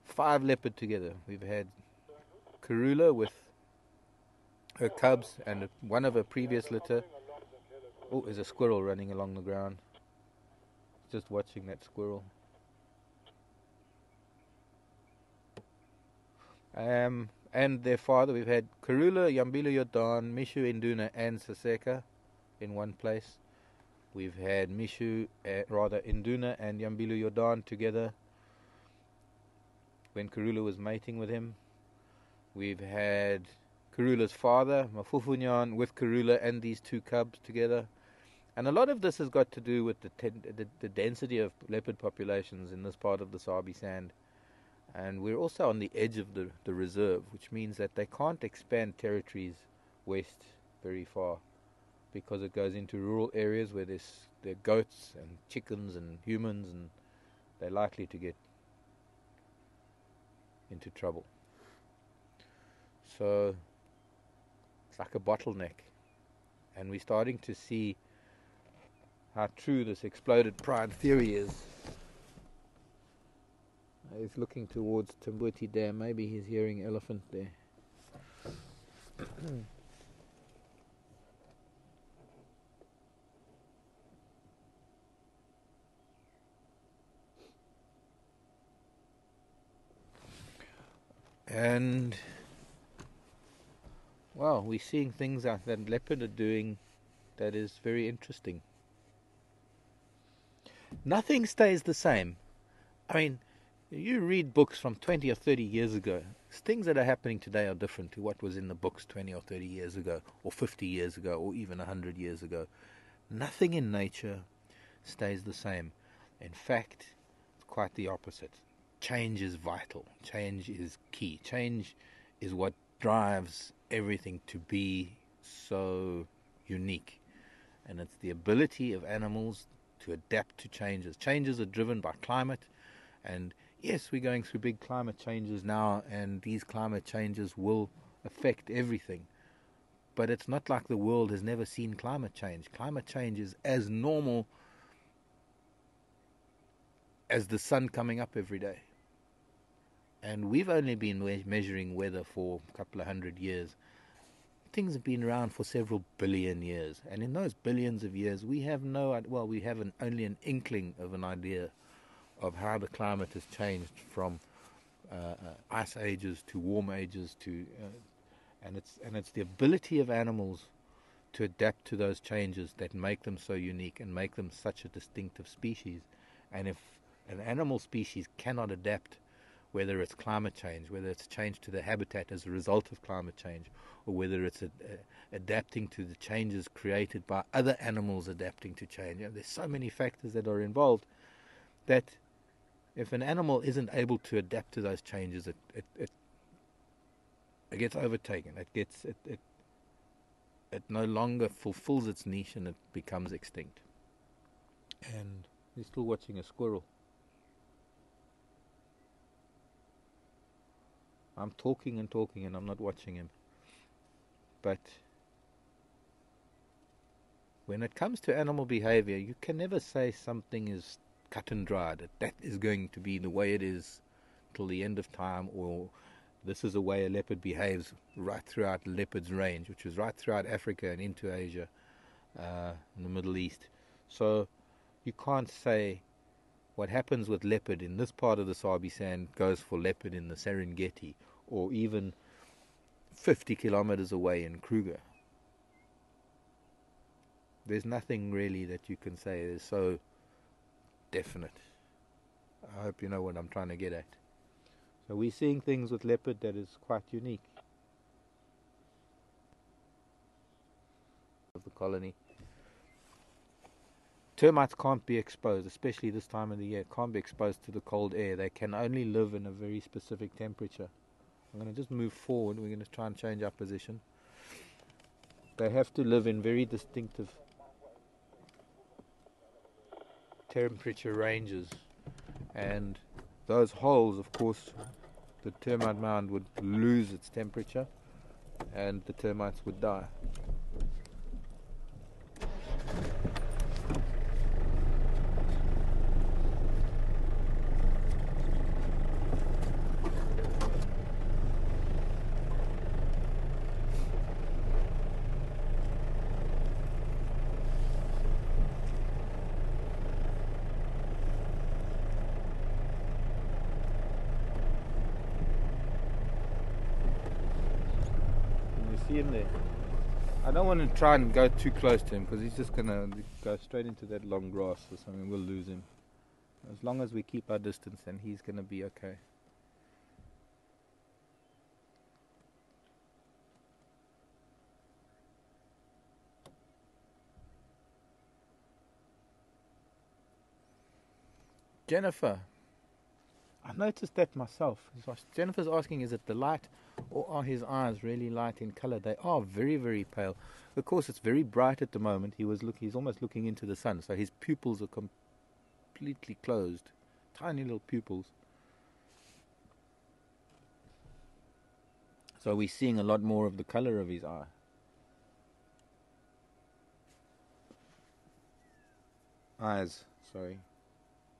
5 leopard together. We've had Karula with her cubs and one of her previous litter. Oh, there's a squirrel running along the ground. Just watching that squirrel. And their father, we've had Karula, Yambila Yordan, Mishu, Induna, and Saseka in one place. We've had Mishu, Induna, and Yambila Yordan together when Karula was mating with him. We've had Karula's father, Mafufunyan, with Karula and these 2 cubs together. And a lot of this has got to do with the density of leopard populations in this part of the Sabi Sand. And we're also on the edge of the reserve, which means that they can't expand territories west very far because it goes into rural areas where there are goats and chickens and humans, and they're likely to get into trouble. So it's like a bottleneck, and we're starting to see how true this exploded pride theory is. He's looking towards Tambuti Dam. Maybe he's hearing elephant there. And, well, we're seeing things that leopard are doing that is very interesting. Nothing stays the same. I mean, you read books from 20 or 30 years ago. Things that are happening today are different to what was in the books 20 or 30 years ago, or 50 years ago, or even 100 years ago. Nothing in nature stays the same. In fact, it's quite the opposite. Change is vital. Change is key. Change is what drives everything to be so unique. And it's the ability of animals to adapt to changes. Changes are driven by climate, and yes, we're going through big climate changes now, and these climate changes will affect everything. But it's not like the world has never seen climate change. Climate change is as normal as the sun coming up every day. And we've only been measuring weather for a couple of 100 years. Things have been around for several billion years. And in those billions of years, we have only an inkling of an idea of how the climate has changed from ice ages to warm ages and it's the ability of animals to adapt to those changes that make them so unique and make them such a distinctive species. And if an animal species cannot adapt, whether it's climate change, whether it's change to the habitat as a result of climate change, or whether it's adapting to the changes created by other animals adapting to change. There's so many factors that are involved that if an animal isn't able to adapt to those changes, it gets overtaken. It no longer fulfills its niche, and it becomes extinct. And he's still watching a squirrel. I'm talking and talking, and I'm not watching him. But when it comes to animal behavior, you can never say something is cut and dried, that is going to be the way it is till the end of time, or this is the way a leopard behaves right throughout the leopard's range, which is right throughout Africa and into Asia, and the Middle East. So you can't say what happens with leopard in this part of the Sabi Sand goes for leopard in the Serengeti, or even 50 kilometers away in Kruger. There's nothing really that you can say is so definite. I hope you know what I'm trying to get at. So we're seeing things with leopard that is quite unique. Of the colony. termites can't be exposed, especially this time of the year, can't be exposed to the cold air. They can only live in a very specific temperature. I'm going to just move forward. We're going to try and change our position. They have to live in very distinctive temperature ranges, and those holes, of course, the termite mound would lose its temperature and the termites would die. See him there. I don't want to try and go too close to him because he's just going to go straight into that long grass or something. We'll lose him. As long as we keep our distance, then he's going to be okay. Jennifer, I noticed that myself. Jennifer's asking, is it the light or are his eyes really light in color? They are very, very pale. Of course, it's very bright at the moment. He's almost looking into the sun, so his pupils are completely closed. Tiny little pupils. So we're seeing a lot more of the color of his eye. Eyes, sorry.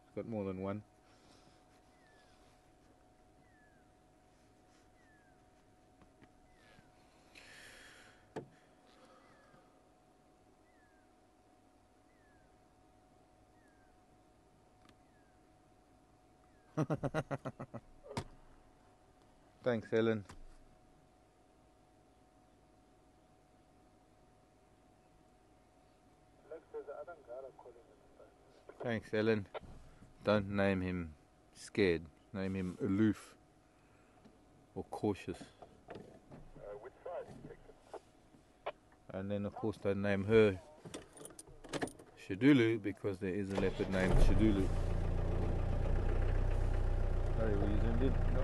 He's got more than one. Thanks, Helen. Thanks, Ellen. Don't name him scared. Name him aloof or cautious. Which side? And then, of course, don't name her Shadulu because there is a leopard named Shadulu. Sorry, were you zoomed in? No?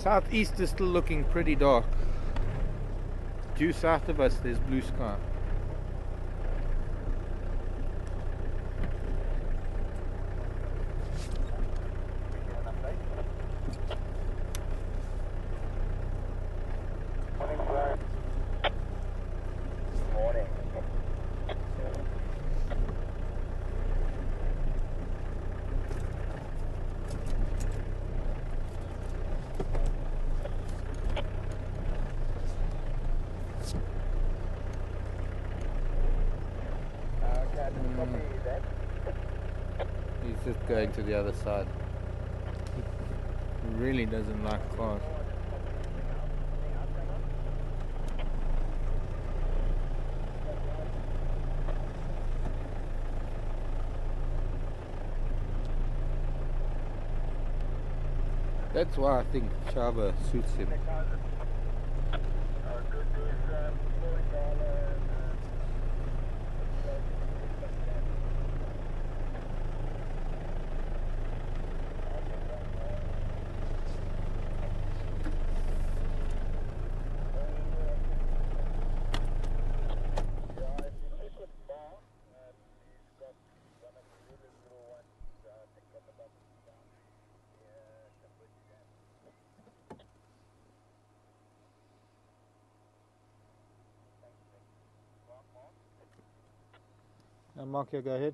Southeast is still looking pretty dark. Due south of us there's blue sky. He's just going to the other side. He really doesn't like cars. That's why I think Chava suits him. Now, Mark, go ahead.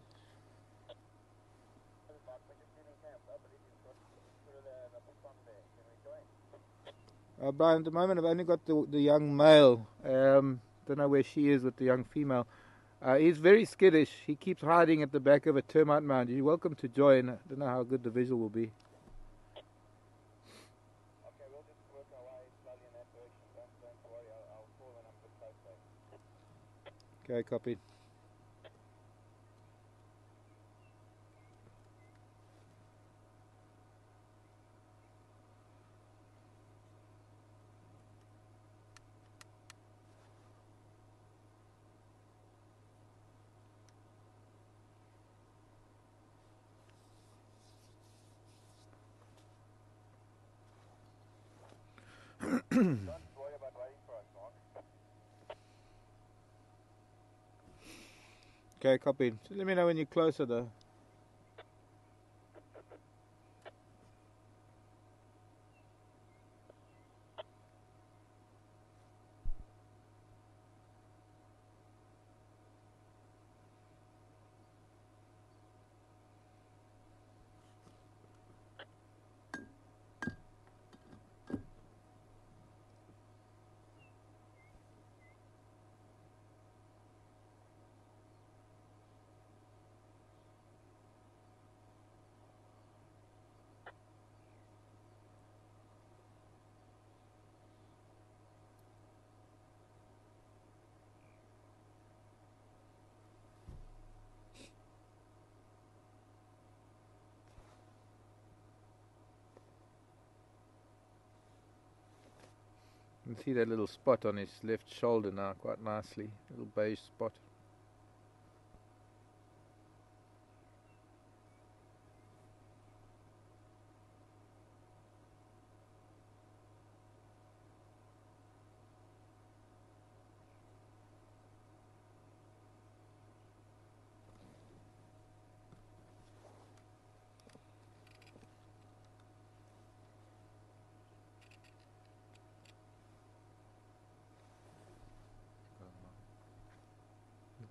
Brian, at the moment I've only got the young male. Don't know where she is with the young female. He's very skittish. He keeps hiding at the back of a termite mound. You're welcome to join. I don't know how good the visual will be. Okay, we'll just work our way slowly in that direction. Don't worry, I'll call when I'm a bit closer. Okay, copied. Don't worry about waiting for us, Mark. Okay, copied. So let me know when you're closer though. You can see that little spot on his left shoulder now quite nicely. Little beige spot.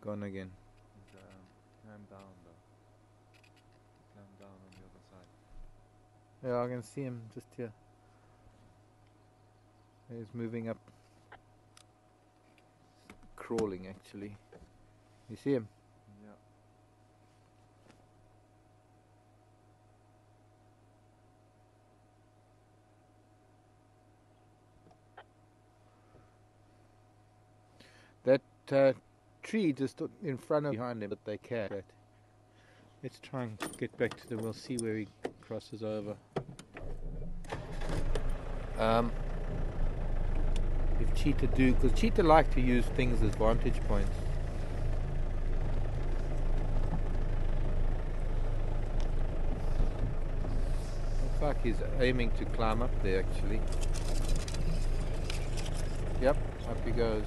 Gone again. Climb down though. Climb down on the other side. Yeah, I can see him just here. He's moving up. Crawling actually. You see him? Yeah. That tree just in front of behind him, but they can't. Let's try and get back to them. We'll see where he crosses over. If cheetah do, because cheetah like to use things as vantage points. Looks like he's aiming to climb up there actually. Yep, up he goes.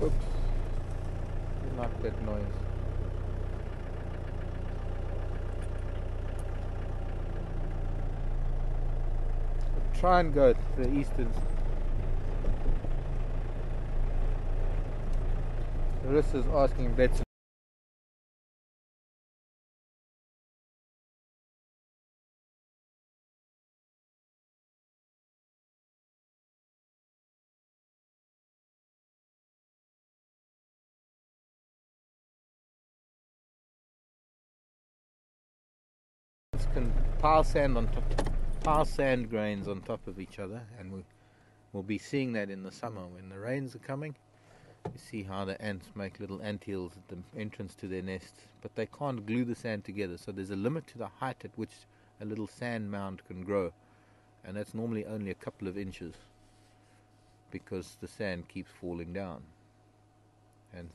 Oops. Didn't like that noise. Try and go to the eastern. Larissa's asking Betsy. Can pile sand on top, pile sand grains on top of each other, and we'll be seeing that in the summer when the rains are coming. You see how the ants make little anthills at the entrance to their nests, but they can't glue the sand together, so there's a limit to the height at which a little sand mound can grow, and that's normally only a couple of inches because the sand keeps falling down. And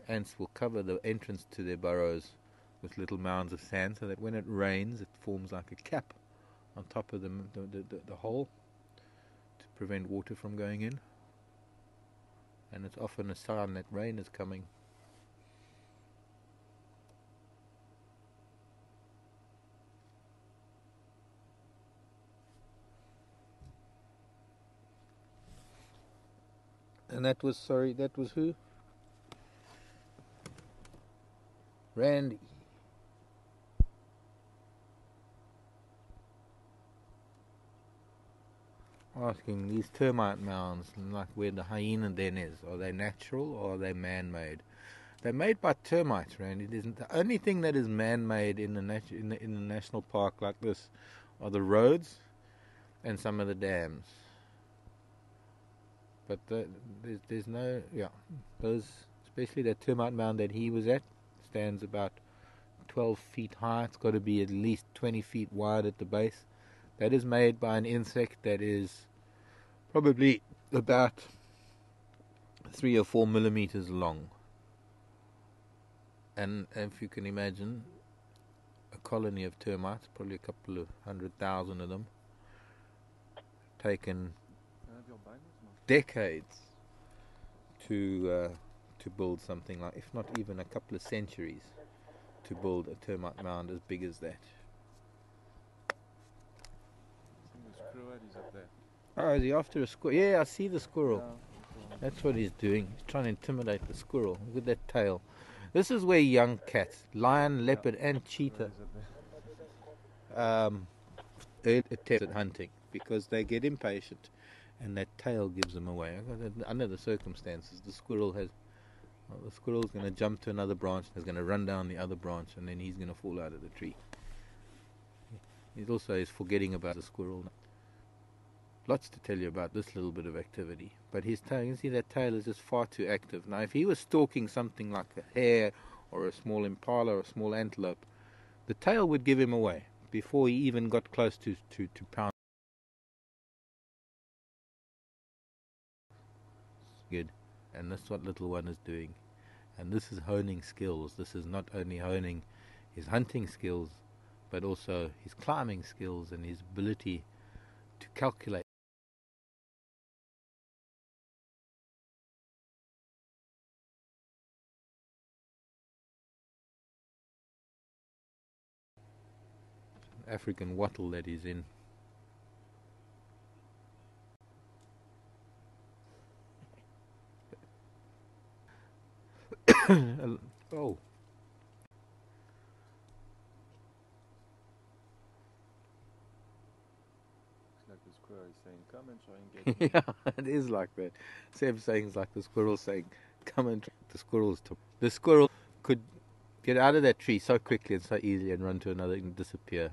ants will cover the entrance to their burrows with little mounds of sand, so that when it rains, it forms like a cap on top of the hole to prevent water from going in. And it's often a sign that rain is coming. And that was who? Randy. Asking these termite mounds, like where the hyena den is, are they natural or are they man-made? They're made by termites, Randy. It isn't the only thing that is man-made in the national park like this are the roads and some of the dams. But there's no, those, especially that termite mound that he was at, stands about 12 feet high. It's got to be at least 20 feet wide at the base. That is made by an insect that is probably about 3 or 4 millimeters long. And if you can imagine, a colony of termites, probably a couple of 100,000 of them, taken decades to build something like, if not even a couple of centuries, to build a termite mound as big as that. The squirrel is up there. Oh, is he after a squirrel? Yeah, I see the squirrel. Yeah. That's what he's doing. He's trying to intimidate the squirrel. Look at that tail. This is where young cats, lion, leopard, and cheetah, attempt at hunting because they get impatient, and that tail gives them away. Under the circumstances, the squirrel's going to jump to another branch. He's going to run down the other branch, and then he's going to fall out of the tree. He also is forgetting about the squirrel. Lots to tell you about this little bit of activity, but his tail, you see that tail is just far too active. Now if he was stalking something like a hare or a small impala or a small antelope, the tail would give him away before he even got close to pound. Good. And that's what little one is doing, and this is honing skills. This is not only honing his hunting skills, but also his climbing skills and his ability to calculate. African wattle that he's in. Oh. It's like the squirrel is saying, come and try and get me. Yeah, it is like that. Same sayings like the squirrel saying, come and try. The squirrel could get out of that tree so quickly and so easily and run to another and disappear.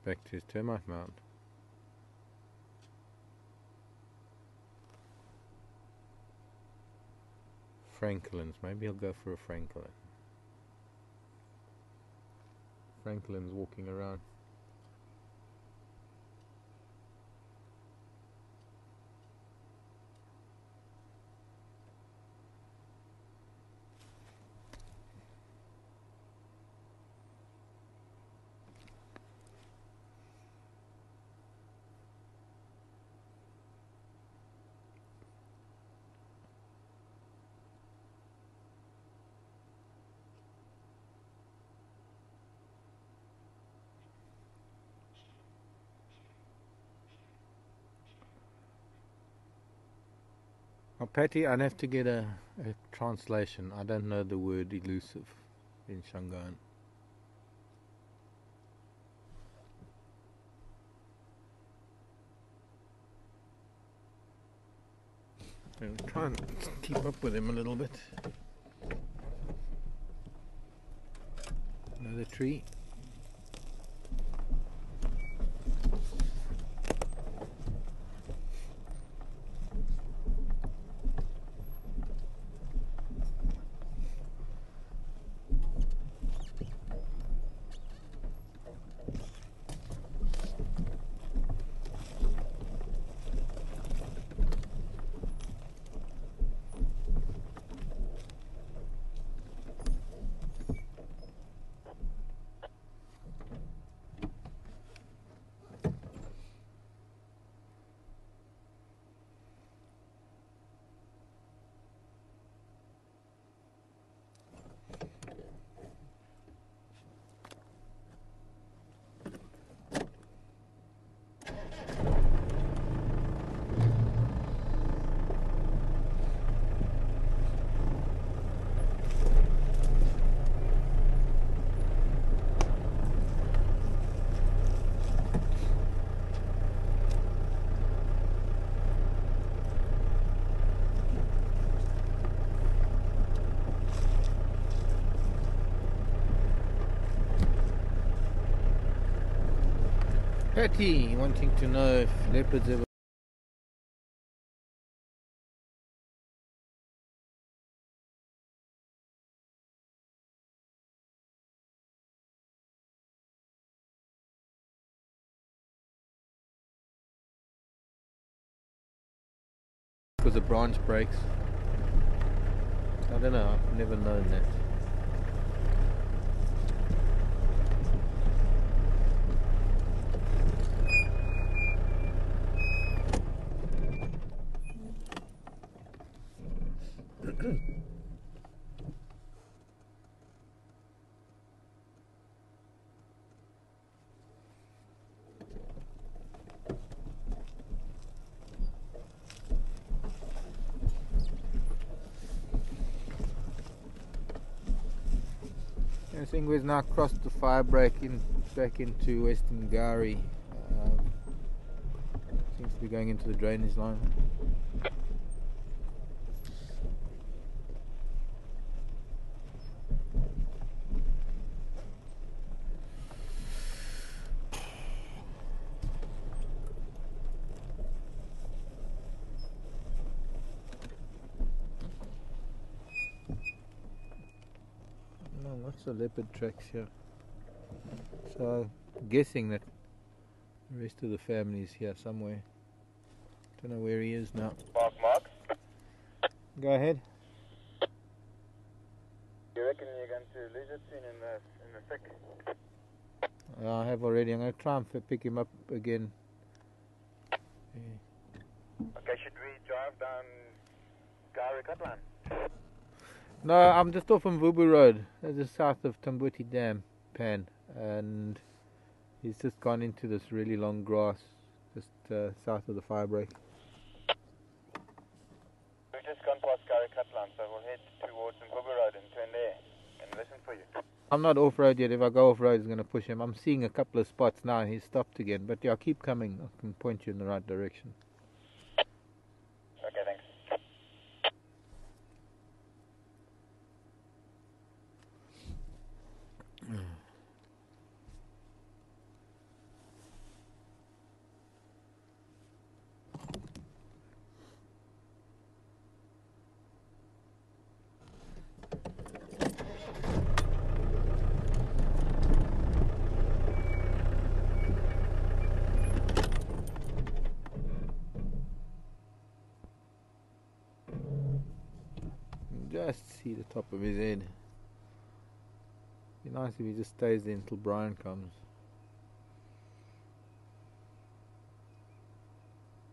Back to his termite mound. Franklin's. Maybe he'll go for a Franklin. Franklin's walking around. Oh, Patty, I'd have to get a translation. I don't know the word elusive in Shangaan. I'll try and keep up with him a little bit. Another tree. Patty wanting to know if leopards ever. Because the branch breaks. I don't know, I've never known that. I think we've now crossed the fire break back into Western Gari. Seems to be going into the drainage line. Lots of leopard tracks here. So, guessing that the rest of the family is here somewhere. Don't know where he is now. Marc? Go ahead. You reckon you're going to lose it soon in the thick? I have already. I'm going to try and pick him up again. Yeah. Okay, should we drive down Gari Cutline? No, I'm just off on Vubu Road. That's just south of Tambuti Dam, Pan. And he's just gone into this really long grass just south of the fire break. We've just gone past Gari Cutline, so we'll head towards Vubu Road and turn there and listen for you. I'm not off-road yet. If I go off-road, it's going to push him. I'm seeing a couple of spots now. He's stopped again. But yeah, keep coming. I can point you in the right direction. Okay, thanks. Just see the top of his head. Be nice if he just stays there until Brian comes.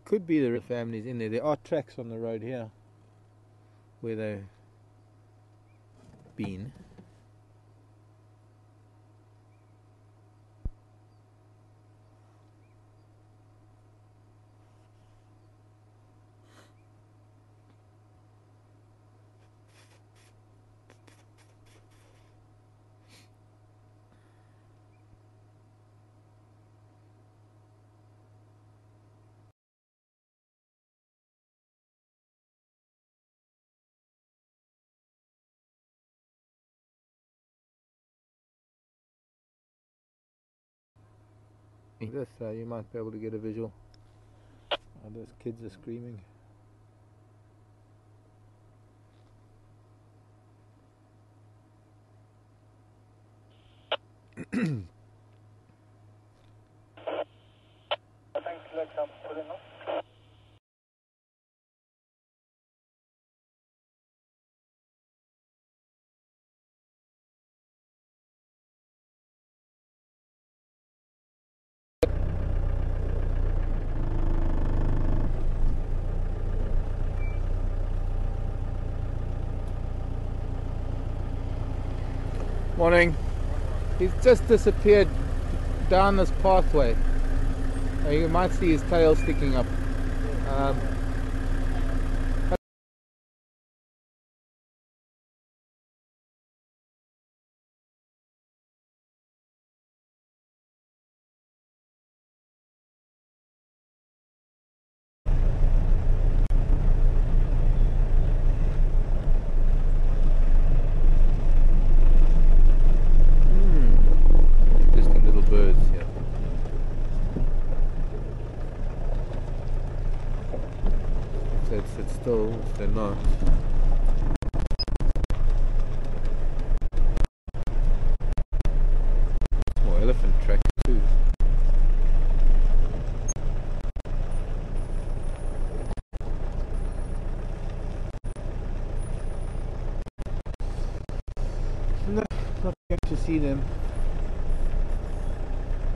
Could be the families in there. There are tracks on the road here where they've been. This, you might be able to get a visual. Those kids are screaming. Thanks, Lex. I'm pulling off. Morning. He's just disappeared down this pathway. You might see his tail sticking up. Interesting little birds here. If they'd sit still, if they're not. More elephant tracks too. No, not going to see them.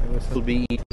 They will still be eating.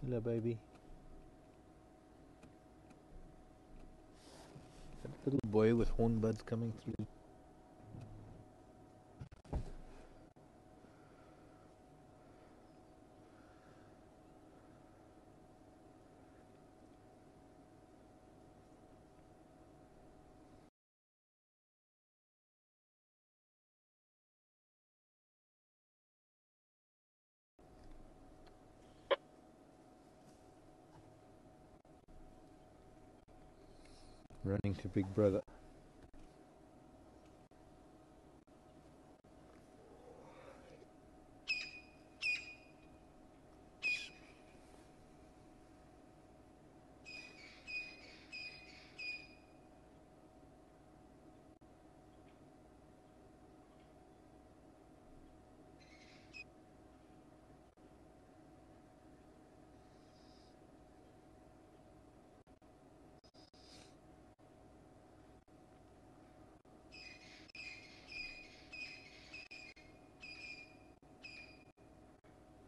Hello, baby. That little boy with horn buds coming through. Running to Big Brother.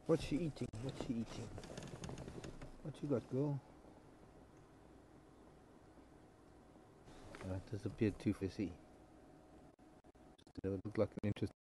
What's she eating? What's she eating? What you got, girl? It disappeared too fast. It would look like an interesting.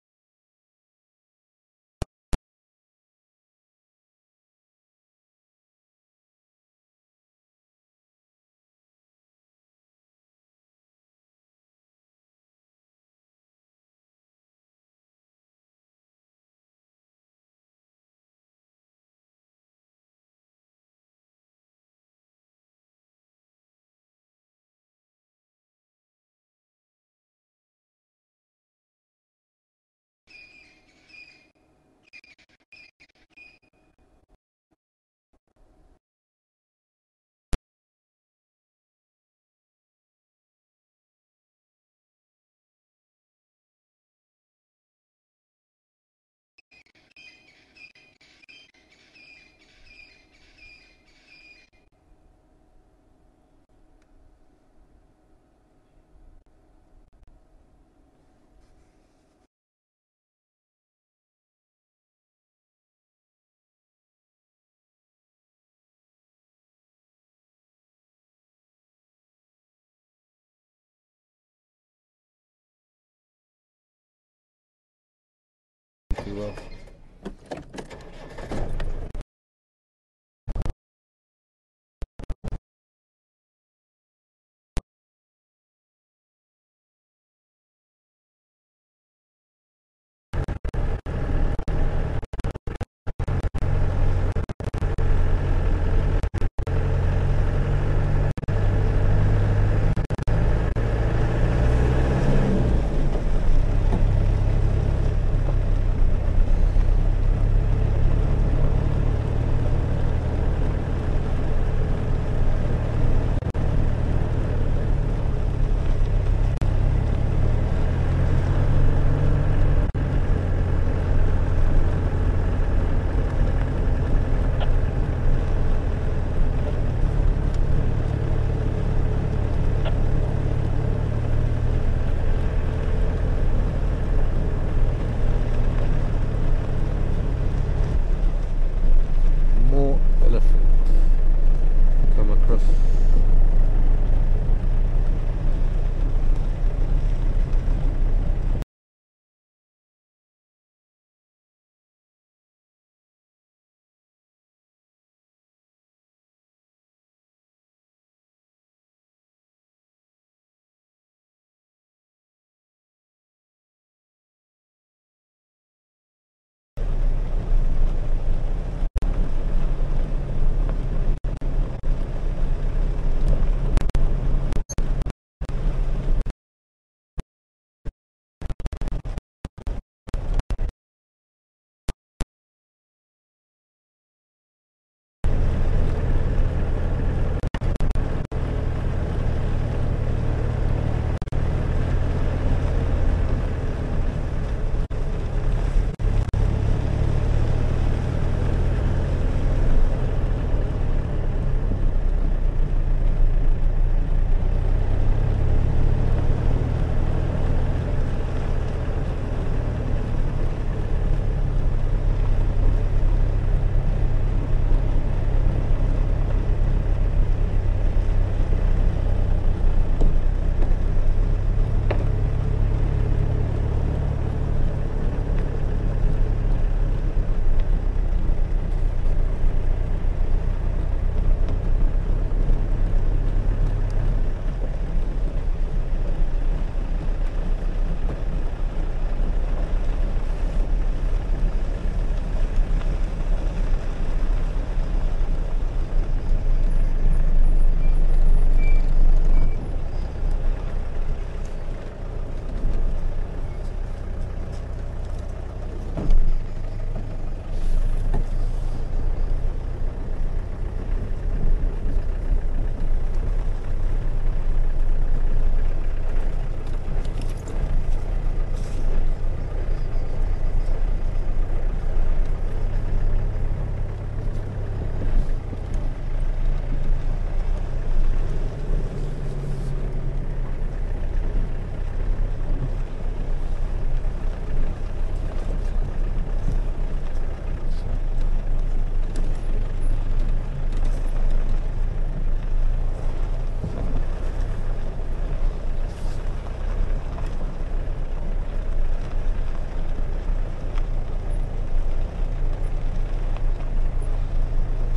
too well.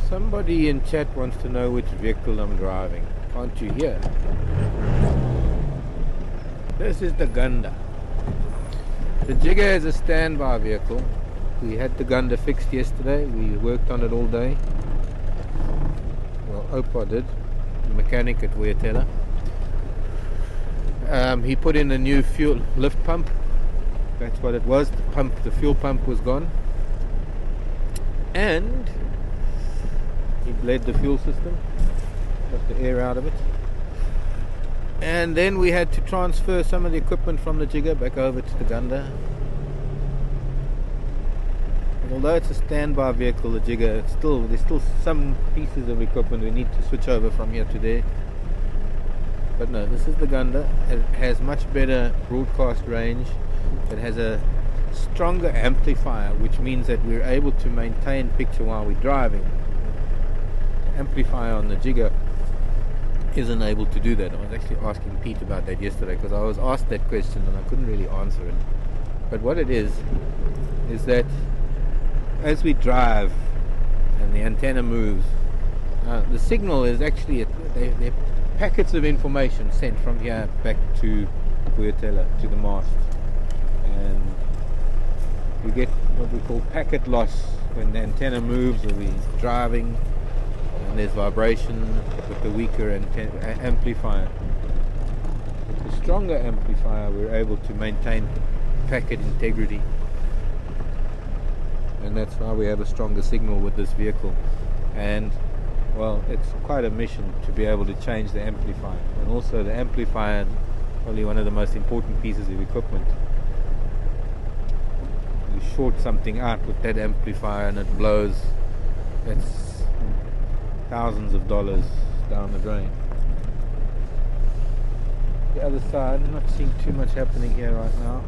Somebody in chat wants to know which vehicle I'm driving. Can't you hear? This is the Gunda. The Jigger is a standby vehicle. We had the Gunda fixed yesterday. We worked on it all day. Well, Opa did. The mechanic at Wayatela. He put in a new fuel lift pump. That's what it was. The fuel pump was gone. And he bled the fuel system, got the air out of it, and then we had to transfer some of the equipment from the Jigger back over to the Gunda. And although it's a standby vehicle, the Jigger, there's still some pieces of equipment we need to switch over from here to there. But no, this is the Gunda. It has much better broadcast range. It has a stronger amplifier, which means that we're able to maintain picture while we're driving. Amplifier on the Jigger isn't able to do that. I was actually asking Pete about that yesterday because I was asked that question and I couldn't really answer it. But what it is is that as we drive and the antenna moves, the signal is actually they're packets of information sent from here back to Boyatella, to the mast, and we get what we call packet loss when the antenna moves or we're driving and there's vibration with the weaker amplifier. With the stronger amplifier we're able to maintain packet integrity, and that's why we have a stronger signal with this vehicle. And well, it's quite a mission to be able to change the amplifier, and also the amplifier, probably one of the most important pieces of equipment. You short something out with that amplifier and it blows, that's thousands of dollars down the drain. The other side, I'm not seeing too much happening here right now.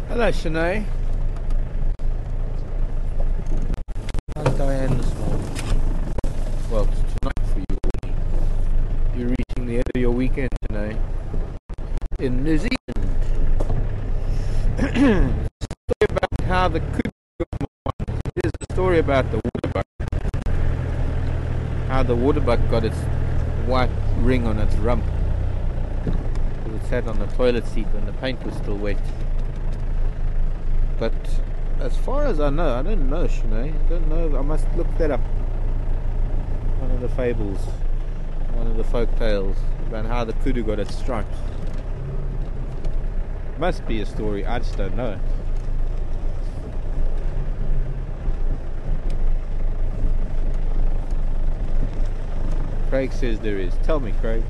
Hello, Shanae. How's Diane this morning? Well, it's tonight for you. You're reaching the end of your weekend, Shanae. In New Zealand. Story about how the There's a story about the water buck. How the water buck got its white ring on its rump. Because it sat on the toilet seat when the paint was still wet. But as far as I know, I don't know, Shanae. I don't know. I must look that up. One of the fables, one of the folk tales about how the kudu got its stripes. Must be a story. I just don't know it. Craig says there is. Tell me, Craig.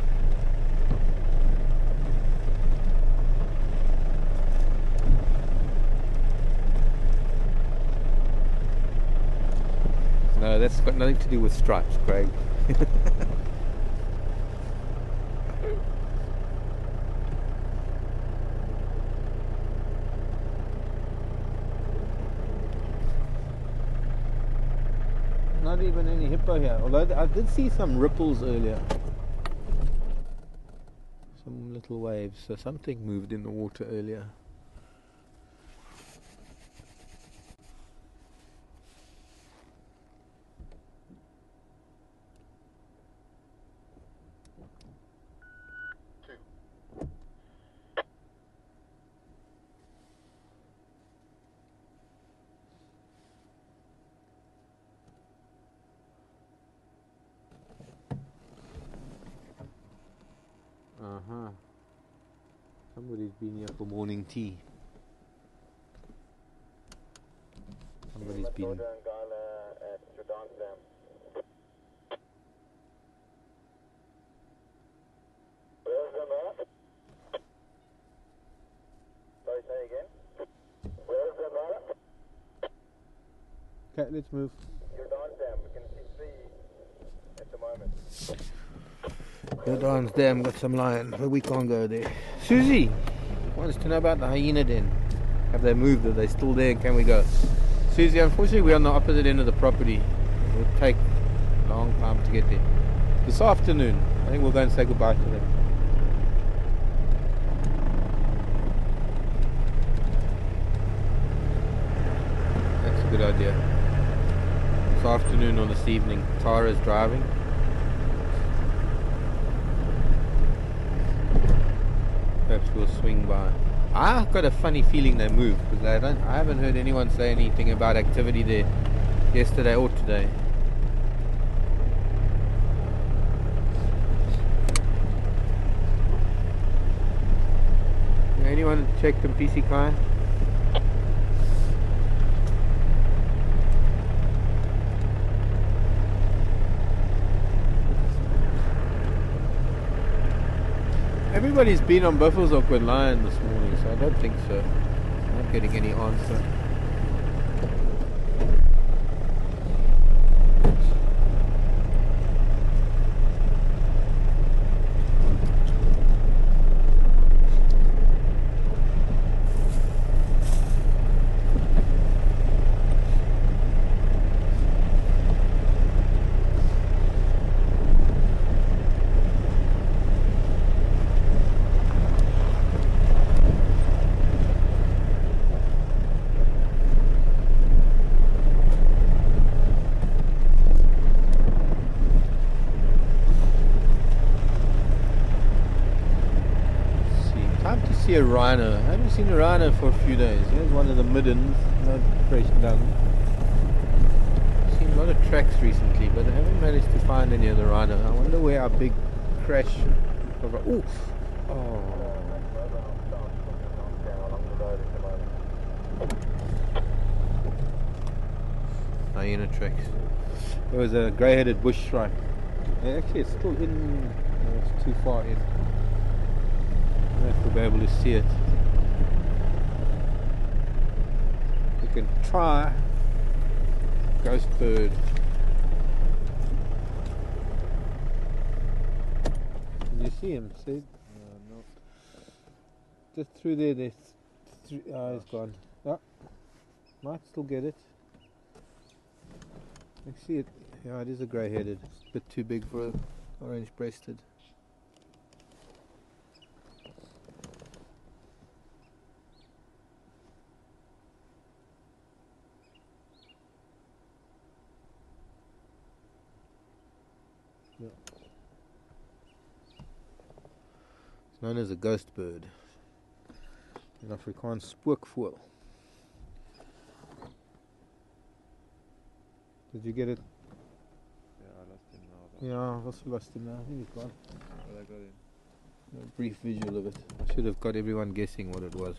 No, that's got nothing to do with stripes, Craig. Not even any hippo here, although I did see some ripples earlier. Some little waves, so something moved in the water earlier. Somebody's been here for morning tea. Somebody's been. Okay, let's move. Jordan's Dam got some lion, but we can't go there. Susie wants to know about the hyena den. Have they moved? Are they still there? Can we go? Susie, unfortunately we're on the opposite end of the property. It would take a long time to get there. This afternoon, I think we'll go and say goodbye to them. That's a good idea. This afternoon or this evening, Tara's driving. Perhaps we'll swing by. I've got a funny feeling they moved because I haven't heard anyone say anything about activity there yesterday or today. Anyone check the PC car? Everybody's been on Buffelshoek with Lion this morning, so I don't think so. I'm not getting any answer. a rhino. I haven't seen a rhino for a few days. Here's one of the middens, not fresh dung. I've seen a lot of tracks recently, but I haven't managed to find any of the rhino. I wonder where our big crash of a, oof. Oh. Hyena tracks. There was a grey-headed bush shrike. Actually, it's still in. No, it's too far in. I don't know if we'll be able to see it. We can try ghost bird. Can you see him, Sid? No. Just through there. There's he's gone. Oh, might still get it. I can see it. Yeah, it is a grey-headed. It's a bit too big for an orange-breasted. Yeah. It's known as a ghost bird. In Afrikaans spookvoël. Did you get it? Yeah, I lost him now. Yeah, I also lost him now. I think he's gone. But I got him. A brief visual of it. I should have got everyone guessing what it was.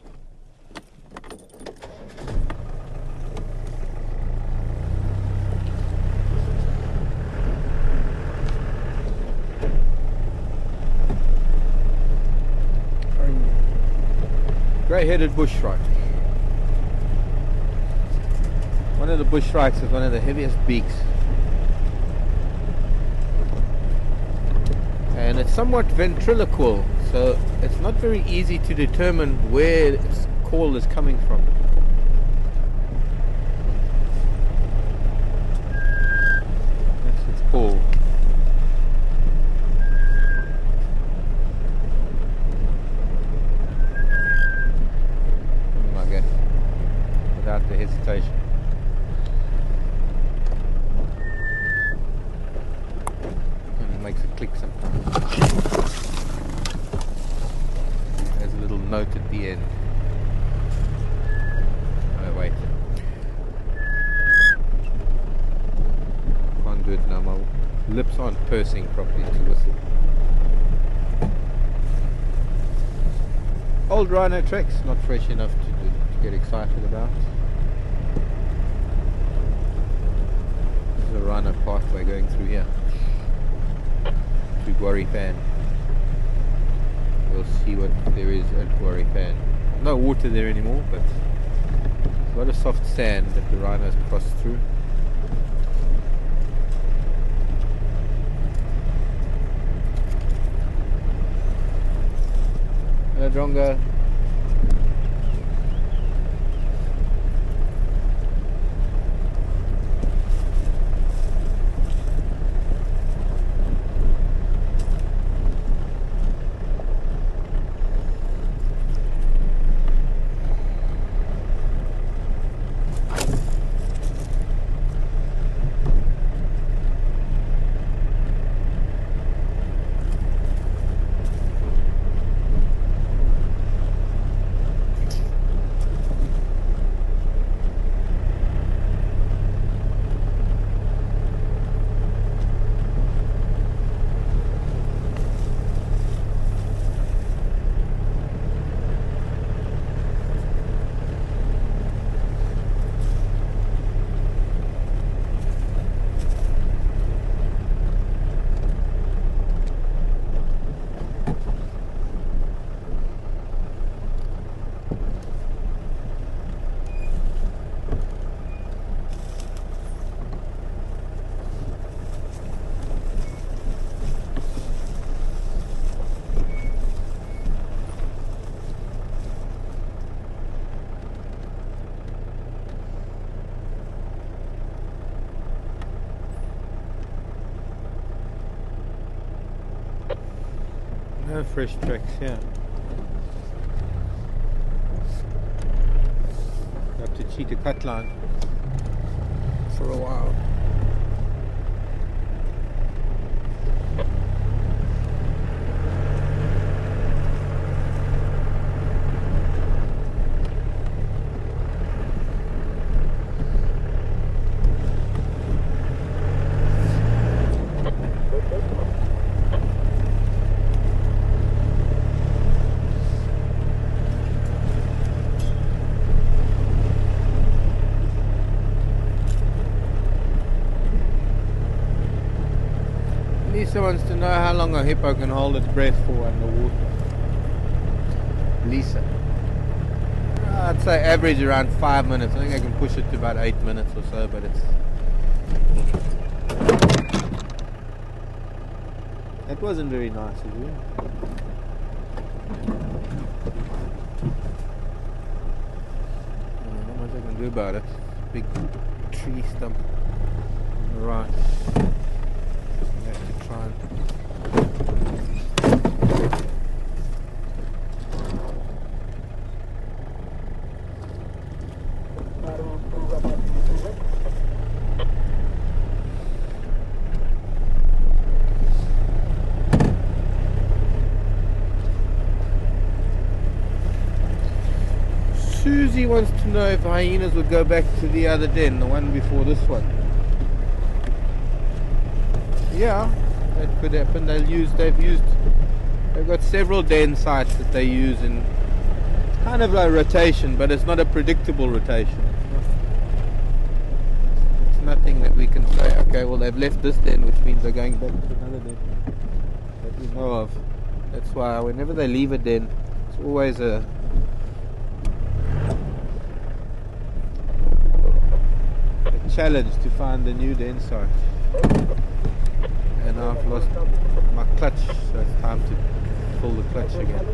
Grey-headed bush shrike. One of the bush shrikes has one of the heaviest beaks. And it's somewhat ventriloquial, so it's not very easy to determine where its call is coming from. That's its call. Something like that, without the hesitation. Makes a click sometimes. There's a little note at the end. Oh wait. Can't do it now. My lips aren't pursing properly to whistle. Old rhino tracks, not fresh enough to get excited about. There's a rhino pathway going through here. Guarri Pan. We'll see what there is at Guarri Pan. No water there anymore, but a lot of soft sand that the rhinos cross through. Hello, Drongo. No fresh tracks, yeah. Up to cheetah cut line for a while. Lisa wants to know how long a hippo can hold its breath for underwater. Lisa. I'd say average around 5 minutes. I think I can push it to about 8 minutes or so, but it's... That wasn't very nice of you. Not much I can do about it. Big tree stump on the right. I have to try and... Susie wants to know if hyenas would go back to the other den, the one before this one. Yeah, that could happen. They've got several den sites that they use in kind of like rotation, but it's not a predictable rotation. It's nothing that we can say, okay, well they've left this den, which means they're going back to another den that we know of. That's why whenever they leave a den, it's always a challenge to find the new den site. And I've lost my clutch, so it's time to pull the clutch again.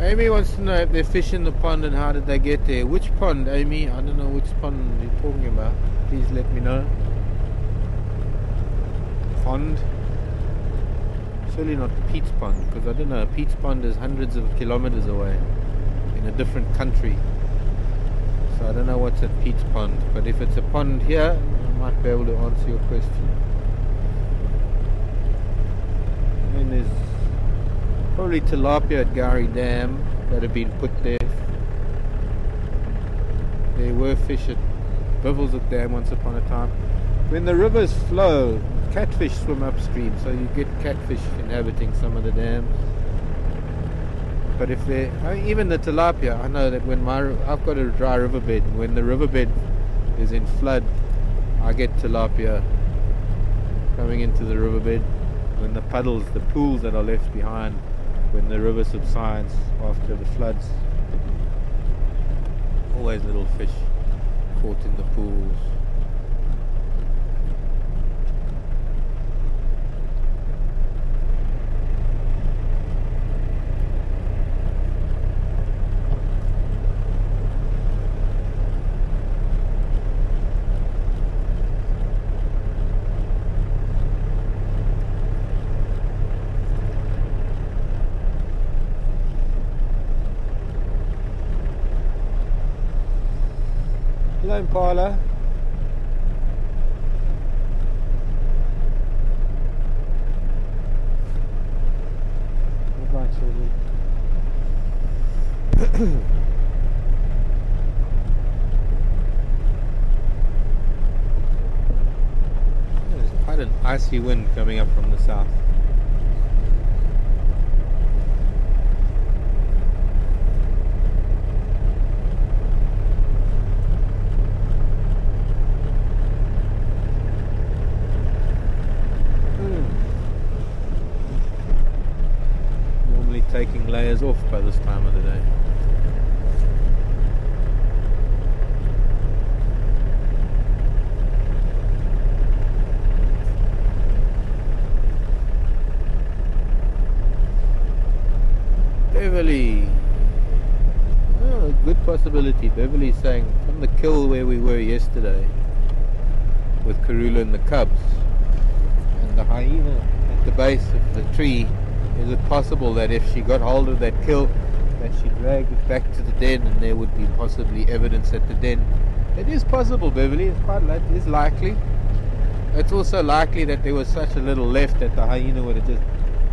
Amy wants to know if they fish in the pond and how did they get there. Which pond, Amy? I don't know which pond you're talking about. Please let me know. Pond? Surely not Pete's Pond, because I don't know. Pete's Pond is hundreds of kilometers away in a different country. So I don't know what's at Pete's Pond. But if it's a pond here, I might be able to answer your question. And there's probably tilapia at Gary Dam that have been put there. There were fish at Bivelshoek Dam once upon a time. When the rivers flow, catfish swim upstream, so you get catfish inhabiting some of the dams. But if they, even the tilapia, I know that when I've got a dry riverbed, when the riverbed is in flood, I get tilapia coming into the riverbed. When the puddles, the pools that are left behind, when the river subsides after the floods, always little fish caught in the pools. Hello, Impala. Goodbye, children. There's quite an icy wind coming up from the south. Taking layers off by this time of the day. Beverly. Oh, good possibility. Beverly's saying from the kill where we were yesterday with Karula and the cubs and the hyena at the base of the tree, is it possible that if she got hold of that kill, that she dragged it back to the den and there would be possibly evidence at the den? It is possible, Beverly. It is likely. It's also likely that there was such a little left that the hyena would have just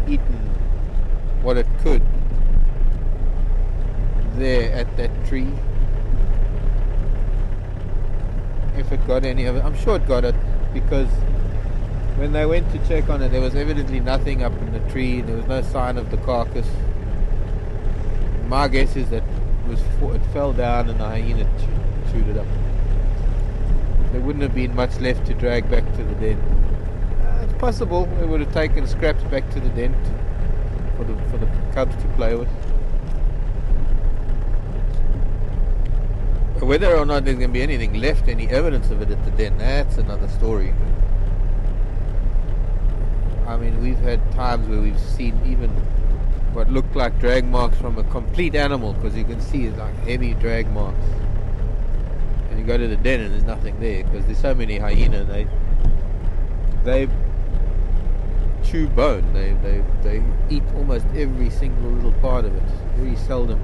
eaten what it could there at that tree. If it got any of it, I'm sure it got it, because when they went to check on it, there was evidently nothing up in the tree. There was no sign of the carcass. My guess is that it fell down and the hyena chewed it up. There wouldn't have been much left to drag back to the den. It's possible it would have taken scraps back to the den for the cubs to play with. Whether or not there's going to be anything left, any evidence of it at the den, that's another story. I mean, we've had times where we've seen even what looked like drag marks from a complete animal, because you can see it's like heavy drag marks. And you go to the den and there's nothing there, because there's so many hyenas. They chew bone. They eat almost every single little part of it. Very seldom.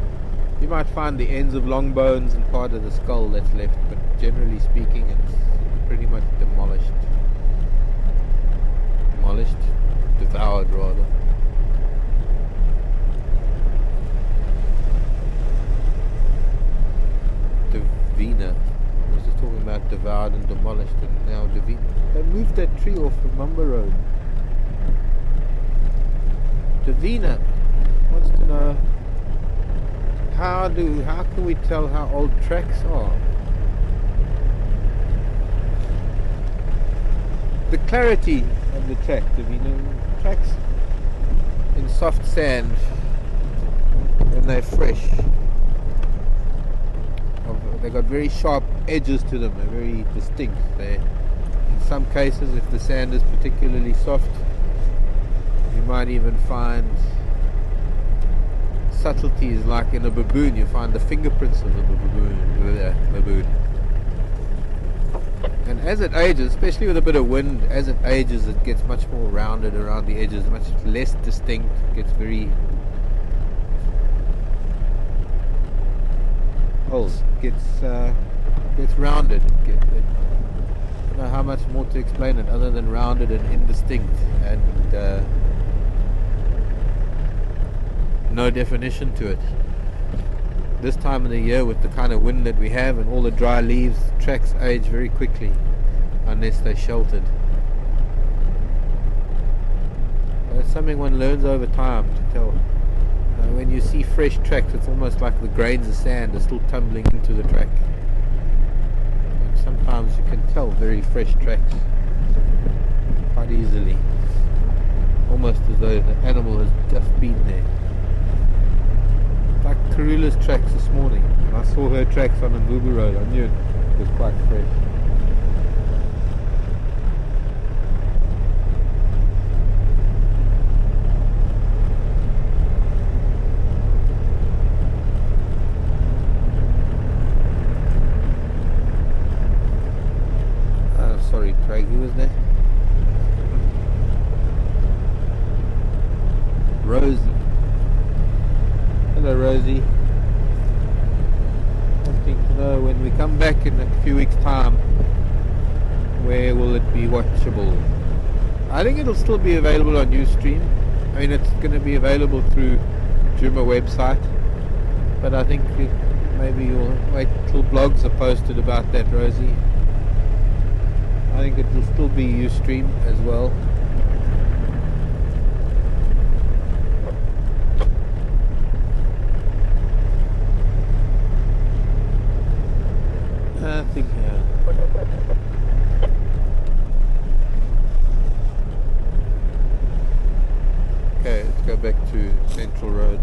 You might find the ends of long bones and part of the skull that's left, but generally speaking, it's pretty much demolished. Devoured rather. Davina. I was just talking about devoured and demolished, and now Davina. They moved that tree off the Mumba Road. Davina wants to know how can we tell how old tracks are? The clarity of the track, tracks in soft sand when they're fresh, they got very sharp edges to them. They're very distinct. In some cases, if the sand is particularly soft, you might even find subtleties, like in a baboon. You find the fingerprints of a baboon. And as it ages, especially with a bit of wind, as it ages, it gets much more rounded around the edges, much less distinct. It gets very gets rounded. I don't know how much more to explain it other than rounded and indistinct, and no definition to it. This time of the year, with the kind of wind that we have and all the dry leaves, tracks age very quickly unless they're sheltered. It's something one learns over time to tell. When you see fresh tracks, it's almost like the grains of sand are still tumbling into the track. And sometimes you can tell very fresh tracks quite easily, almost as though the animal has just been there. Like Karula's tracks this morning. When I saw her tracks on the Mbubu Road, I knew it was quite fresh. Sorry, Craig, who was there? Rosie. Hello, Rosie. Wanting to know, when we come back in a few weeks' time, where will it be watchable? I think it'll still be available on Ustream. I mean, it's going to be available through Juma website, but I think maybe you'll wait till blogs are posted about that, Rosie. I think it will still be Ustream as well. I think, yeah. Okay, let's go back to Central Road.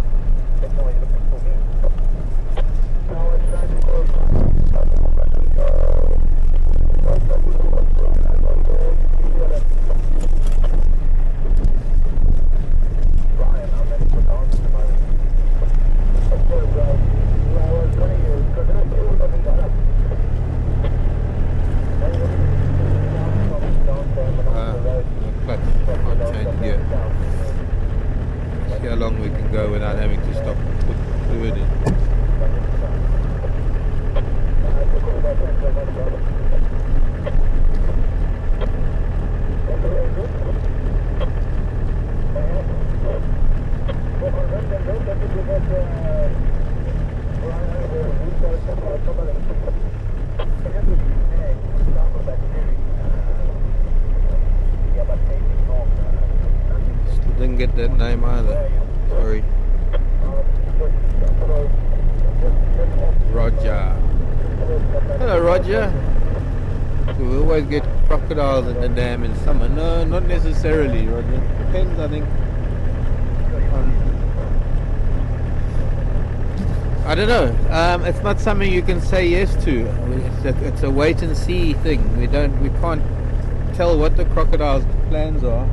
that name either. Sorry. Roger. Hello, Roger. So we always get crocodiles in the dam in summer. No, not necessarily, Roger. Depends, I think, on... I don't know. It's not something you can say yes to. It's a wait and see thing. We can't tell what the crocodile's plans are.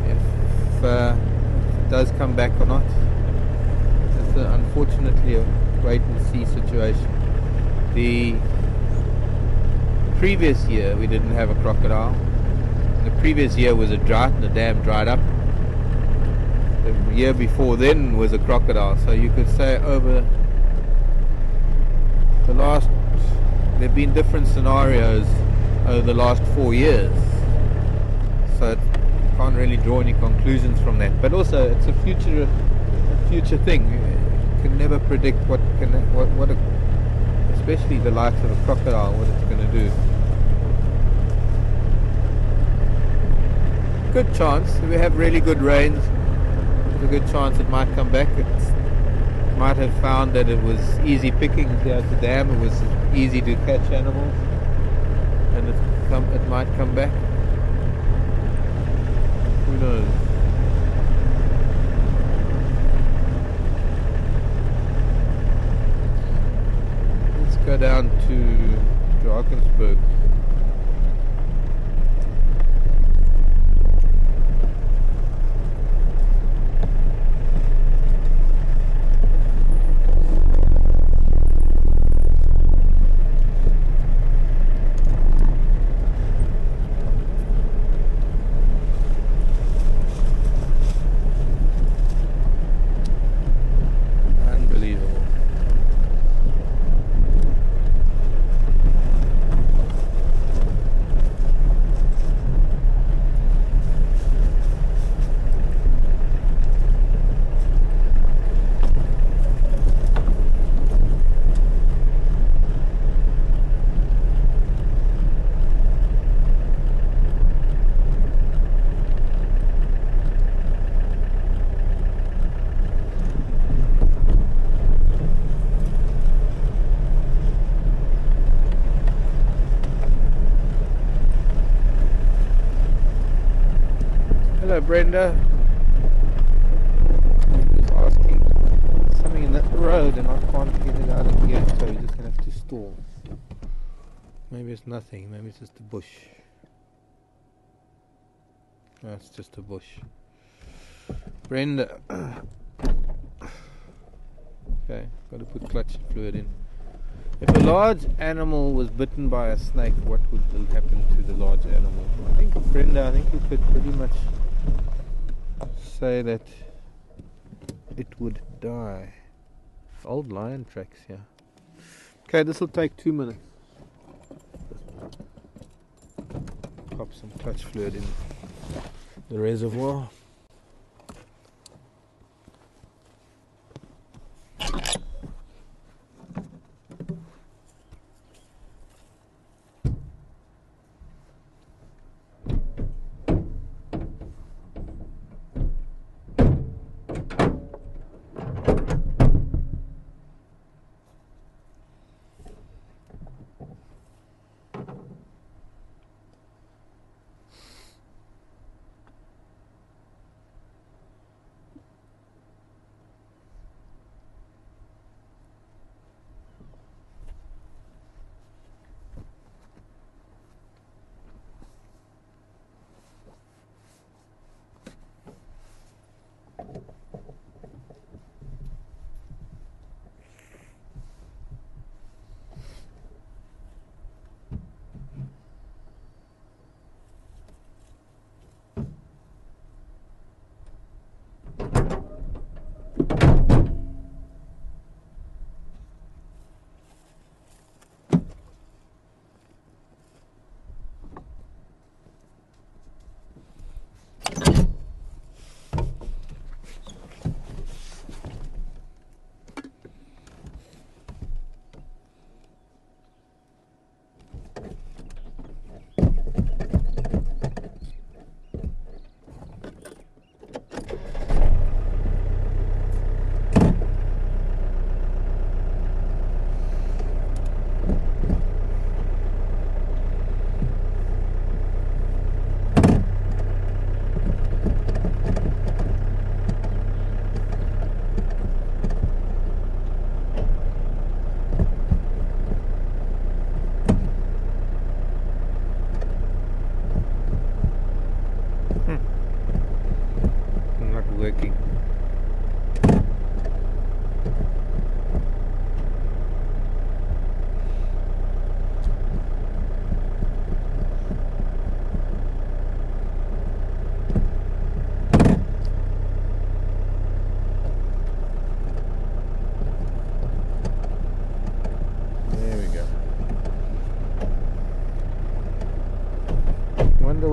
If it does come back or not. It's unfortunately a wait and see situation. The previous year we didn't have a crocodile. The previous year was a drought and the dam dried up. The year before then was a crocodile. So you could say over the last, there have been different scenarios over the last 4 years. So you can't really draw any conclusions from that. But also it's a future thing. You can never predict especially the likes of a crocodile, what it's going to do. Good chance, if we have really good rains, there's a good chance it might come back. It might have found that it was easy pickings here at the dam, it was easy to catch animals, and it might come back. Who knows? Let's go down to Drakensberg. Hello, Brenda. He's asking something in that road and I can't get it out of here, so we're just going to have to stall. Maybe it's nothing, maybe it's just a bush. No, it's just a bush. Brenda. Okay, got to put clutch fluid in. If a large animal was bitten by a snake, what would happen to the large animal? I think, Brenda, you could pretty much say that it would die. Old lion tracks here. Okay, this will take 2 minutes. Pop some clutch fluid in the reservoir.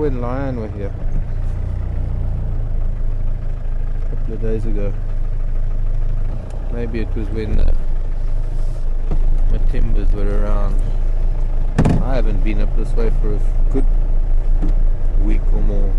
when lion were here a couple of days ago. Maybe it was when the timbers were around. I haven't been up this way for a good week or more.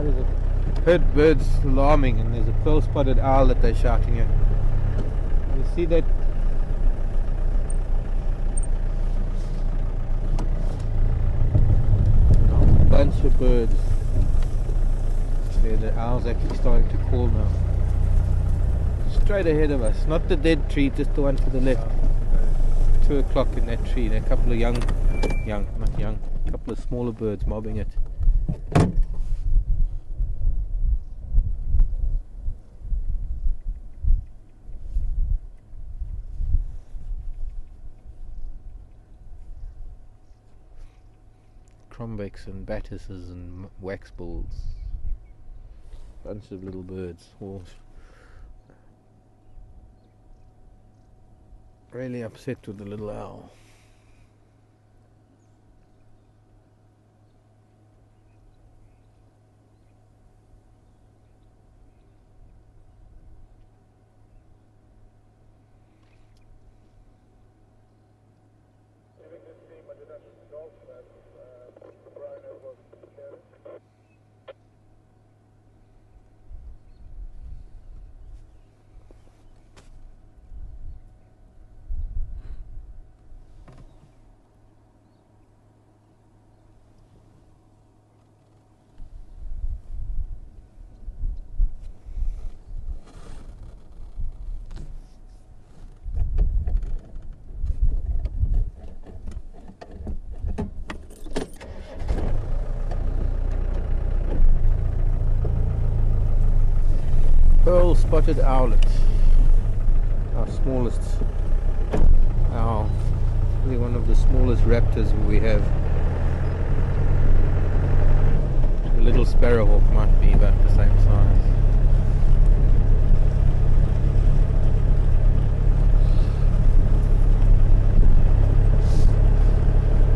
There's a herd birds alarming, and there's a pearl-spotted owl that they're shouting at. You see that? A bunch of birds. There, the owl's actually starting to call now. Straight ahead of us, not the dead tree, just the one to the left. 2 o'clock in that tree. There are a couple of a couple of smaller birds mobbing it. Crombecs and Battises and waxbills. Bunch of little birds, all really upset with the little owl. Pearl-spotted owlet, our smallest owl, probably one of the smallest raptors we have. A little sparrowhawk might be about the same size.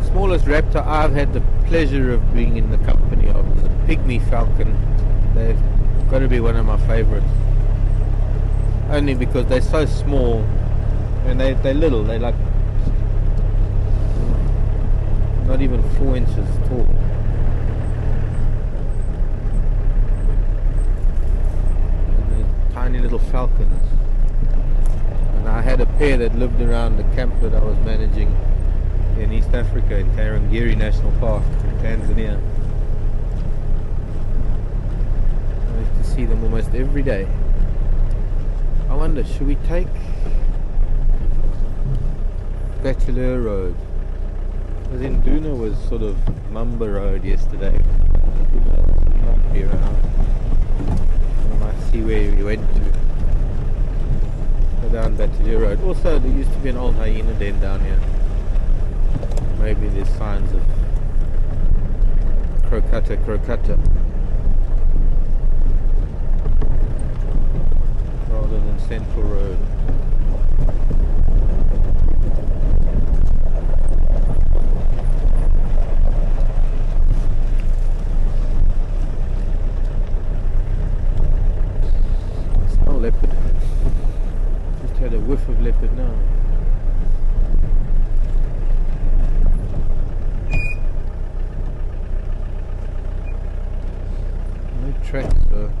Smallest raptor I've had the pleasure of being in the company of is a pygmy falcon. They've got to be one of my favorites. Only because they're so small and they're little, they're like not even 4 inches tall. And they're tiny little falcons. And I had a pair that lived around the camp that I was managing in East Africa in Tarangire National Park in Tanzania. I used to see them almost every day. I wonder, should we take Bachelor Road? Because Induna was sort of Mamba Road yesterday. Who knows, we might be around. We might see where we went to. Go down Bachelor Road. Also, there used to be an old hyena den down here. Maybe there's signs of crocata. Rather than Central Road. Got a whiff of leopard now. No tracks though.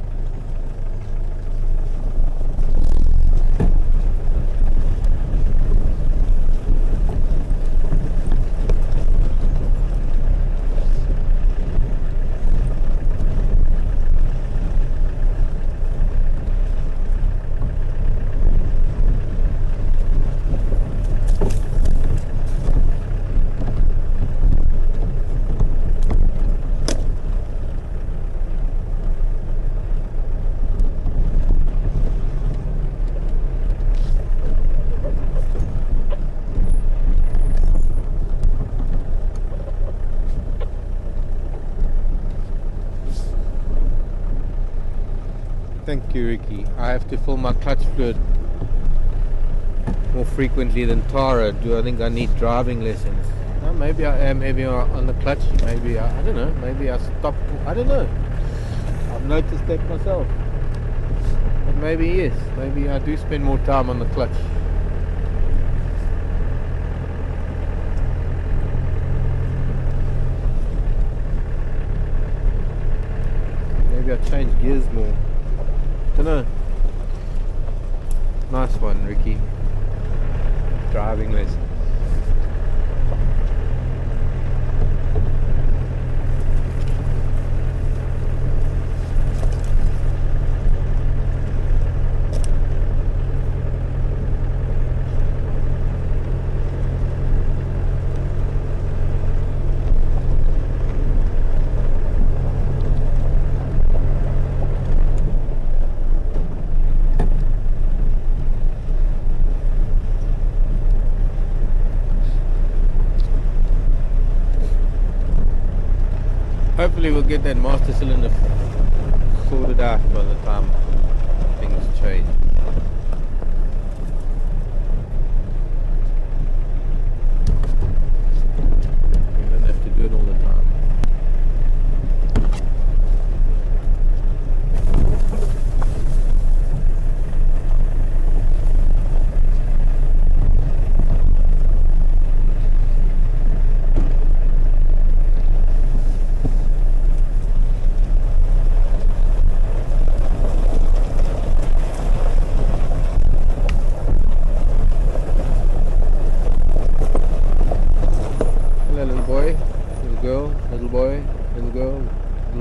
Thank you, Ricky. I have to fill my clutch fluid more frequently than Tara. Do I think I need driving lessons? No, maybe I am heavier on the clutch. Maybe I don't know. Maybe I stopped. I don't know. I've noticed that myself. But maybe yes. Maybe I do spend more time on the clutch. Maybe I change gears more. Dunno. Nice one, Ricky. Driving lesson. Hopefully we'll get that master cylinder sorted out by the time things change. We don't have to do it all the time.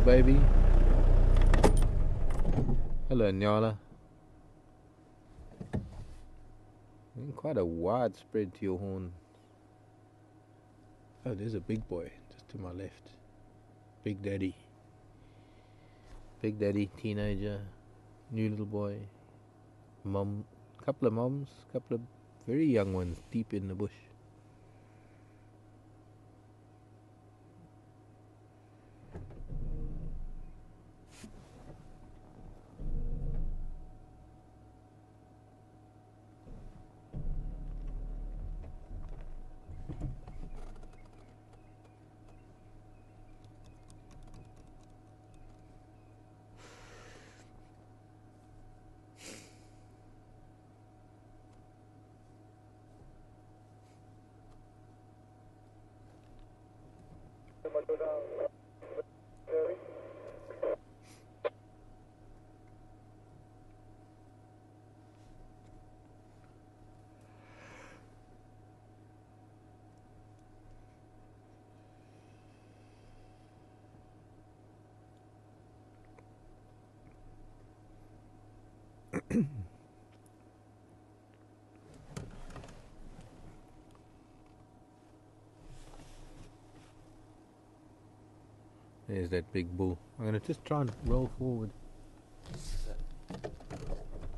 Baby. Hello, Nyala. Quite a wide spread to your horn. Oh, there's a big boy just to my left. Big Daddy. Big Daddy, teenager, new little boy. Mom, couple of moms, couple of very young ones deep in the bush. There's that big bull. I'm going to just try and roll forward.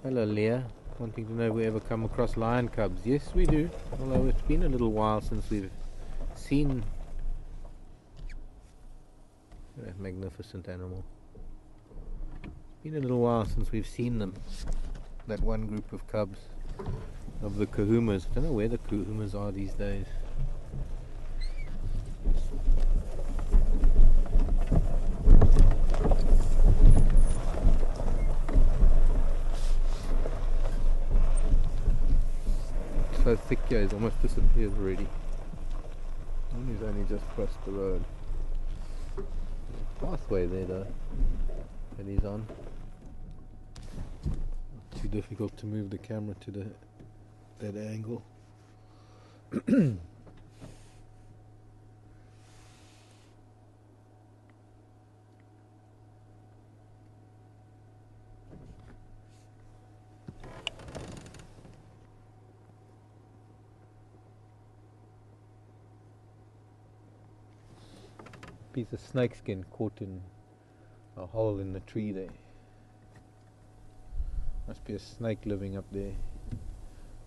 Hello, Leah. Wanting to know if we ever come across lion cubs. Yes, we do. Although it's been a little while since we've seen that magnificent animal. It's been a little while since we've seen them. That one group of cubs of the kahumas. I don't know where the kahumas are these days. so thick here, he's almost disappeared already. And he's only just crossed the road. Pathway there though that he's on. Not too difficult to move the camera to that angle. Piece of snakeskin caught in a hole in the tree there. Must be a snake living up there.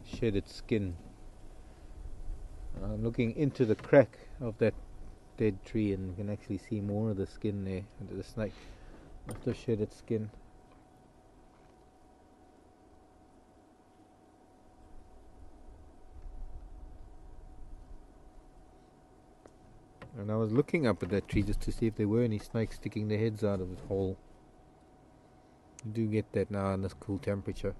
Shed its skin. I'm looking into the crack of that dead tree and you can actually see more of the skin there. And the snake must have shed its skin. And I was looking up at that tree just to see if there were any snakes sticking their heads out of the hole. You do get that now in this cool temperature.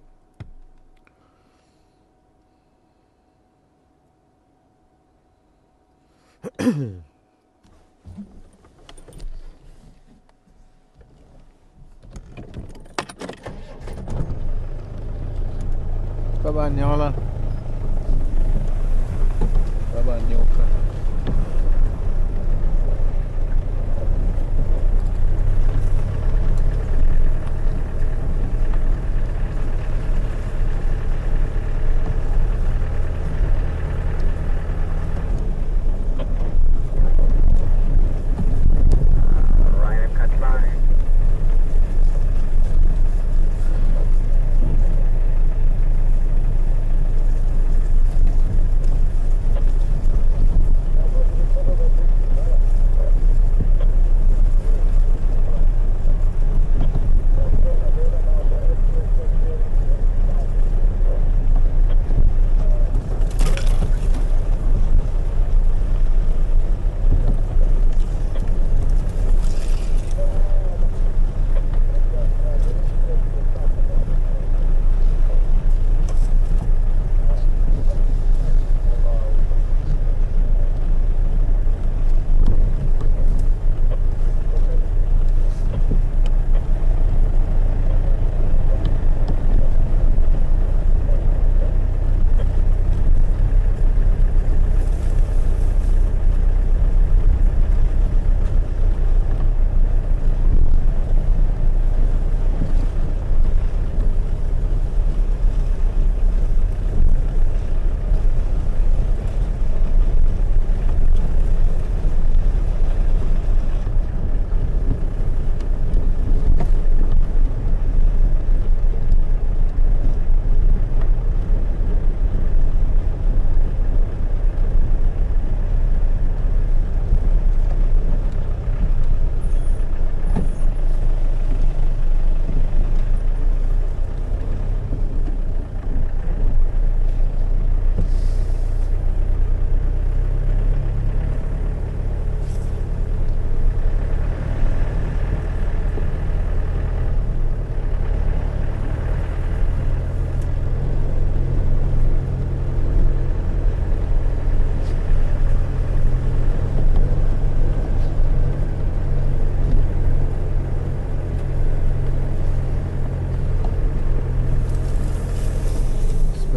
Bye-bye, Nyola. Bye-bye, Nyoka.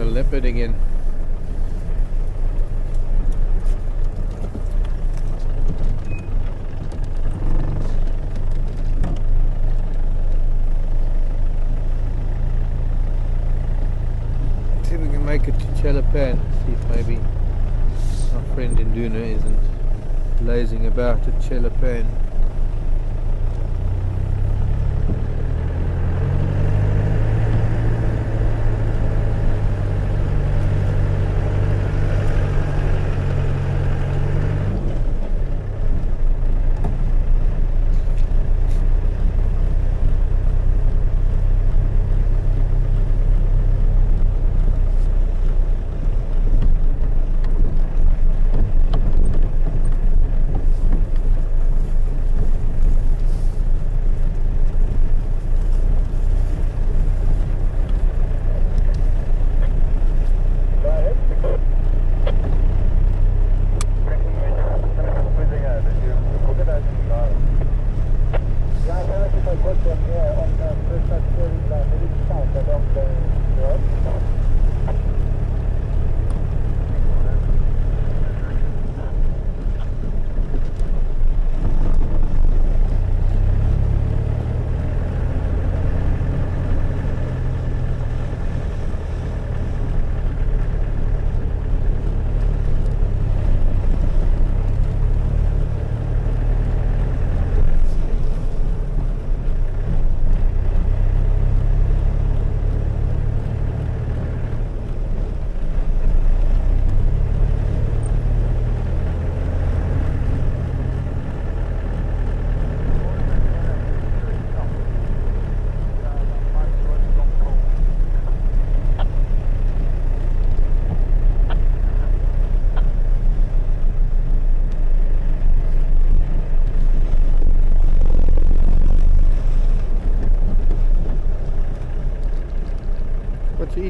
Leopard again. See if we can make it to Chelapan. See if maybe our friend Induna isn't lazing about at Chelapan.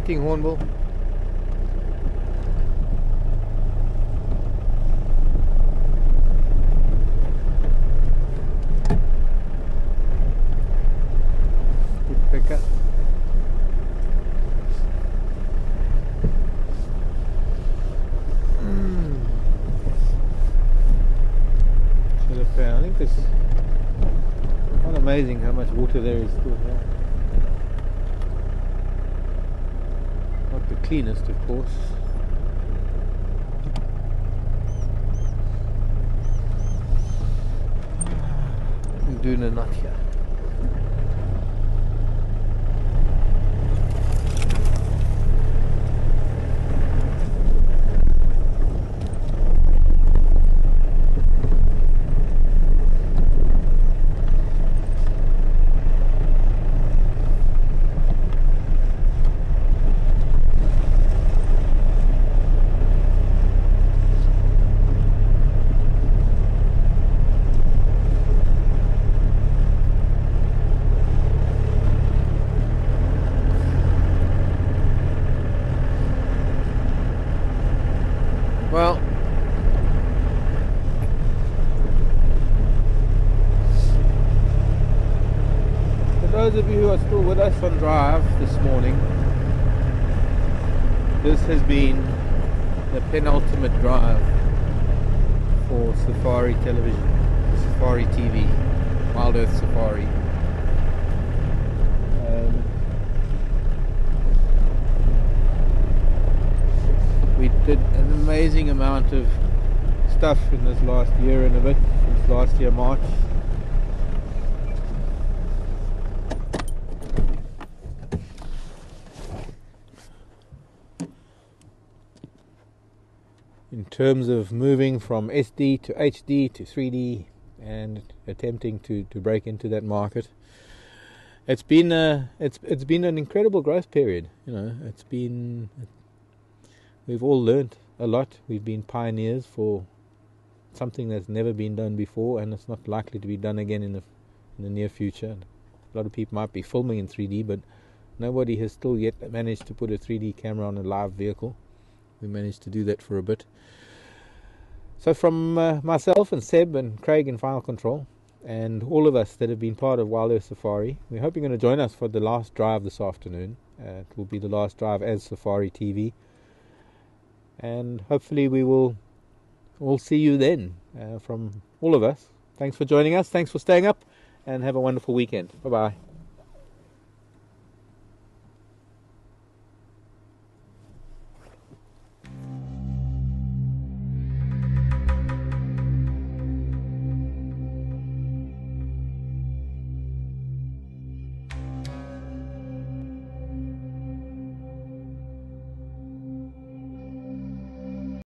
eating hornbill. Good picker. I think it's quite amazing how much water there is still here. Not the cleanest, of course. Doing a nut here. Well, for those of you who are still with us on drive this morning, this has been the penultimate drive for Safari Television, Safari TV, Wild Earth Safari. We did an amazing amount of stuff in this last year and a bit, since last year March. In terms of moving from SD to HD to 3D and attempting to break into that market. It's been an incredible growth period. You know, we've all learnt a lot. We've been pioneers for something that's never been done before, and it's not likely to be done again in the near future. A lot of people might be filming in 3D, but nobody has still yet managed to put a 3D camera on a live vehicle. We managed to do that for a bit. So from myself and Seb and Craig in Final Control, and all of us that have been part of Wild Earth Safari, we hope you're going to join us for the last drive this afternoon. It will be the last drive as Safari TV. And hopefully we will all see you then, from all of us. Thanks for joining us, thanks for staying up, and have a wonderful weekend. Bye-bye.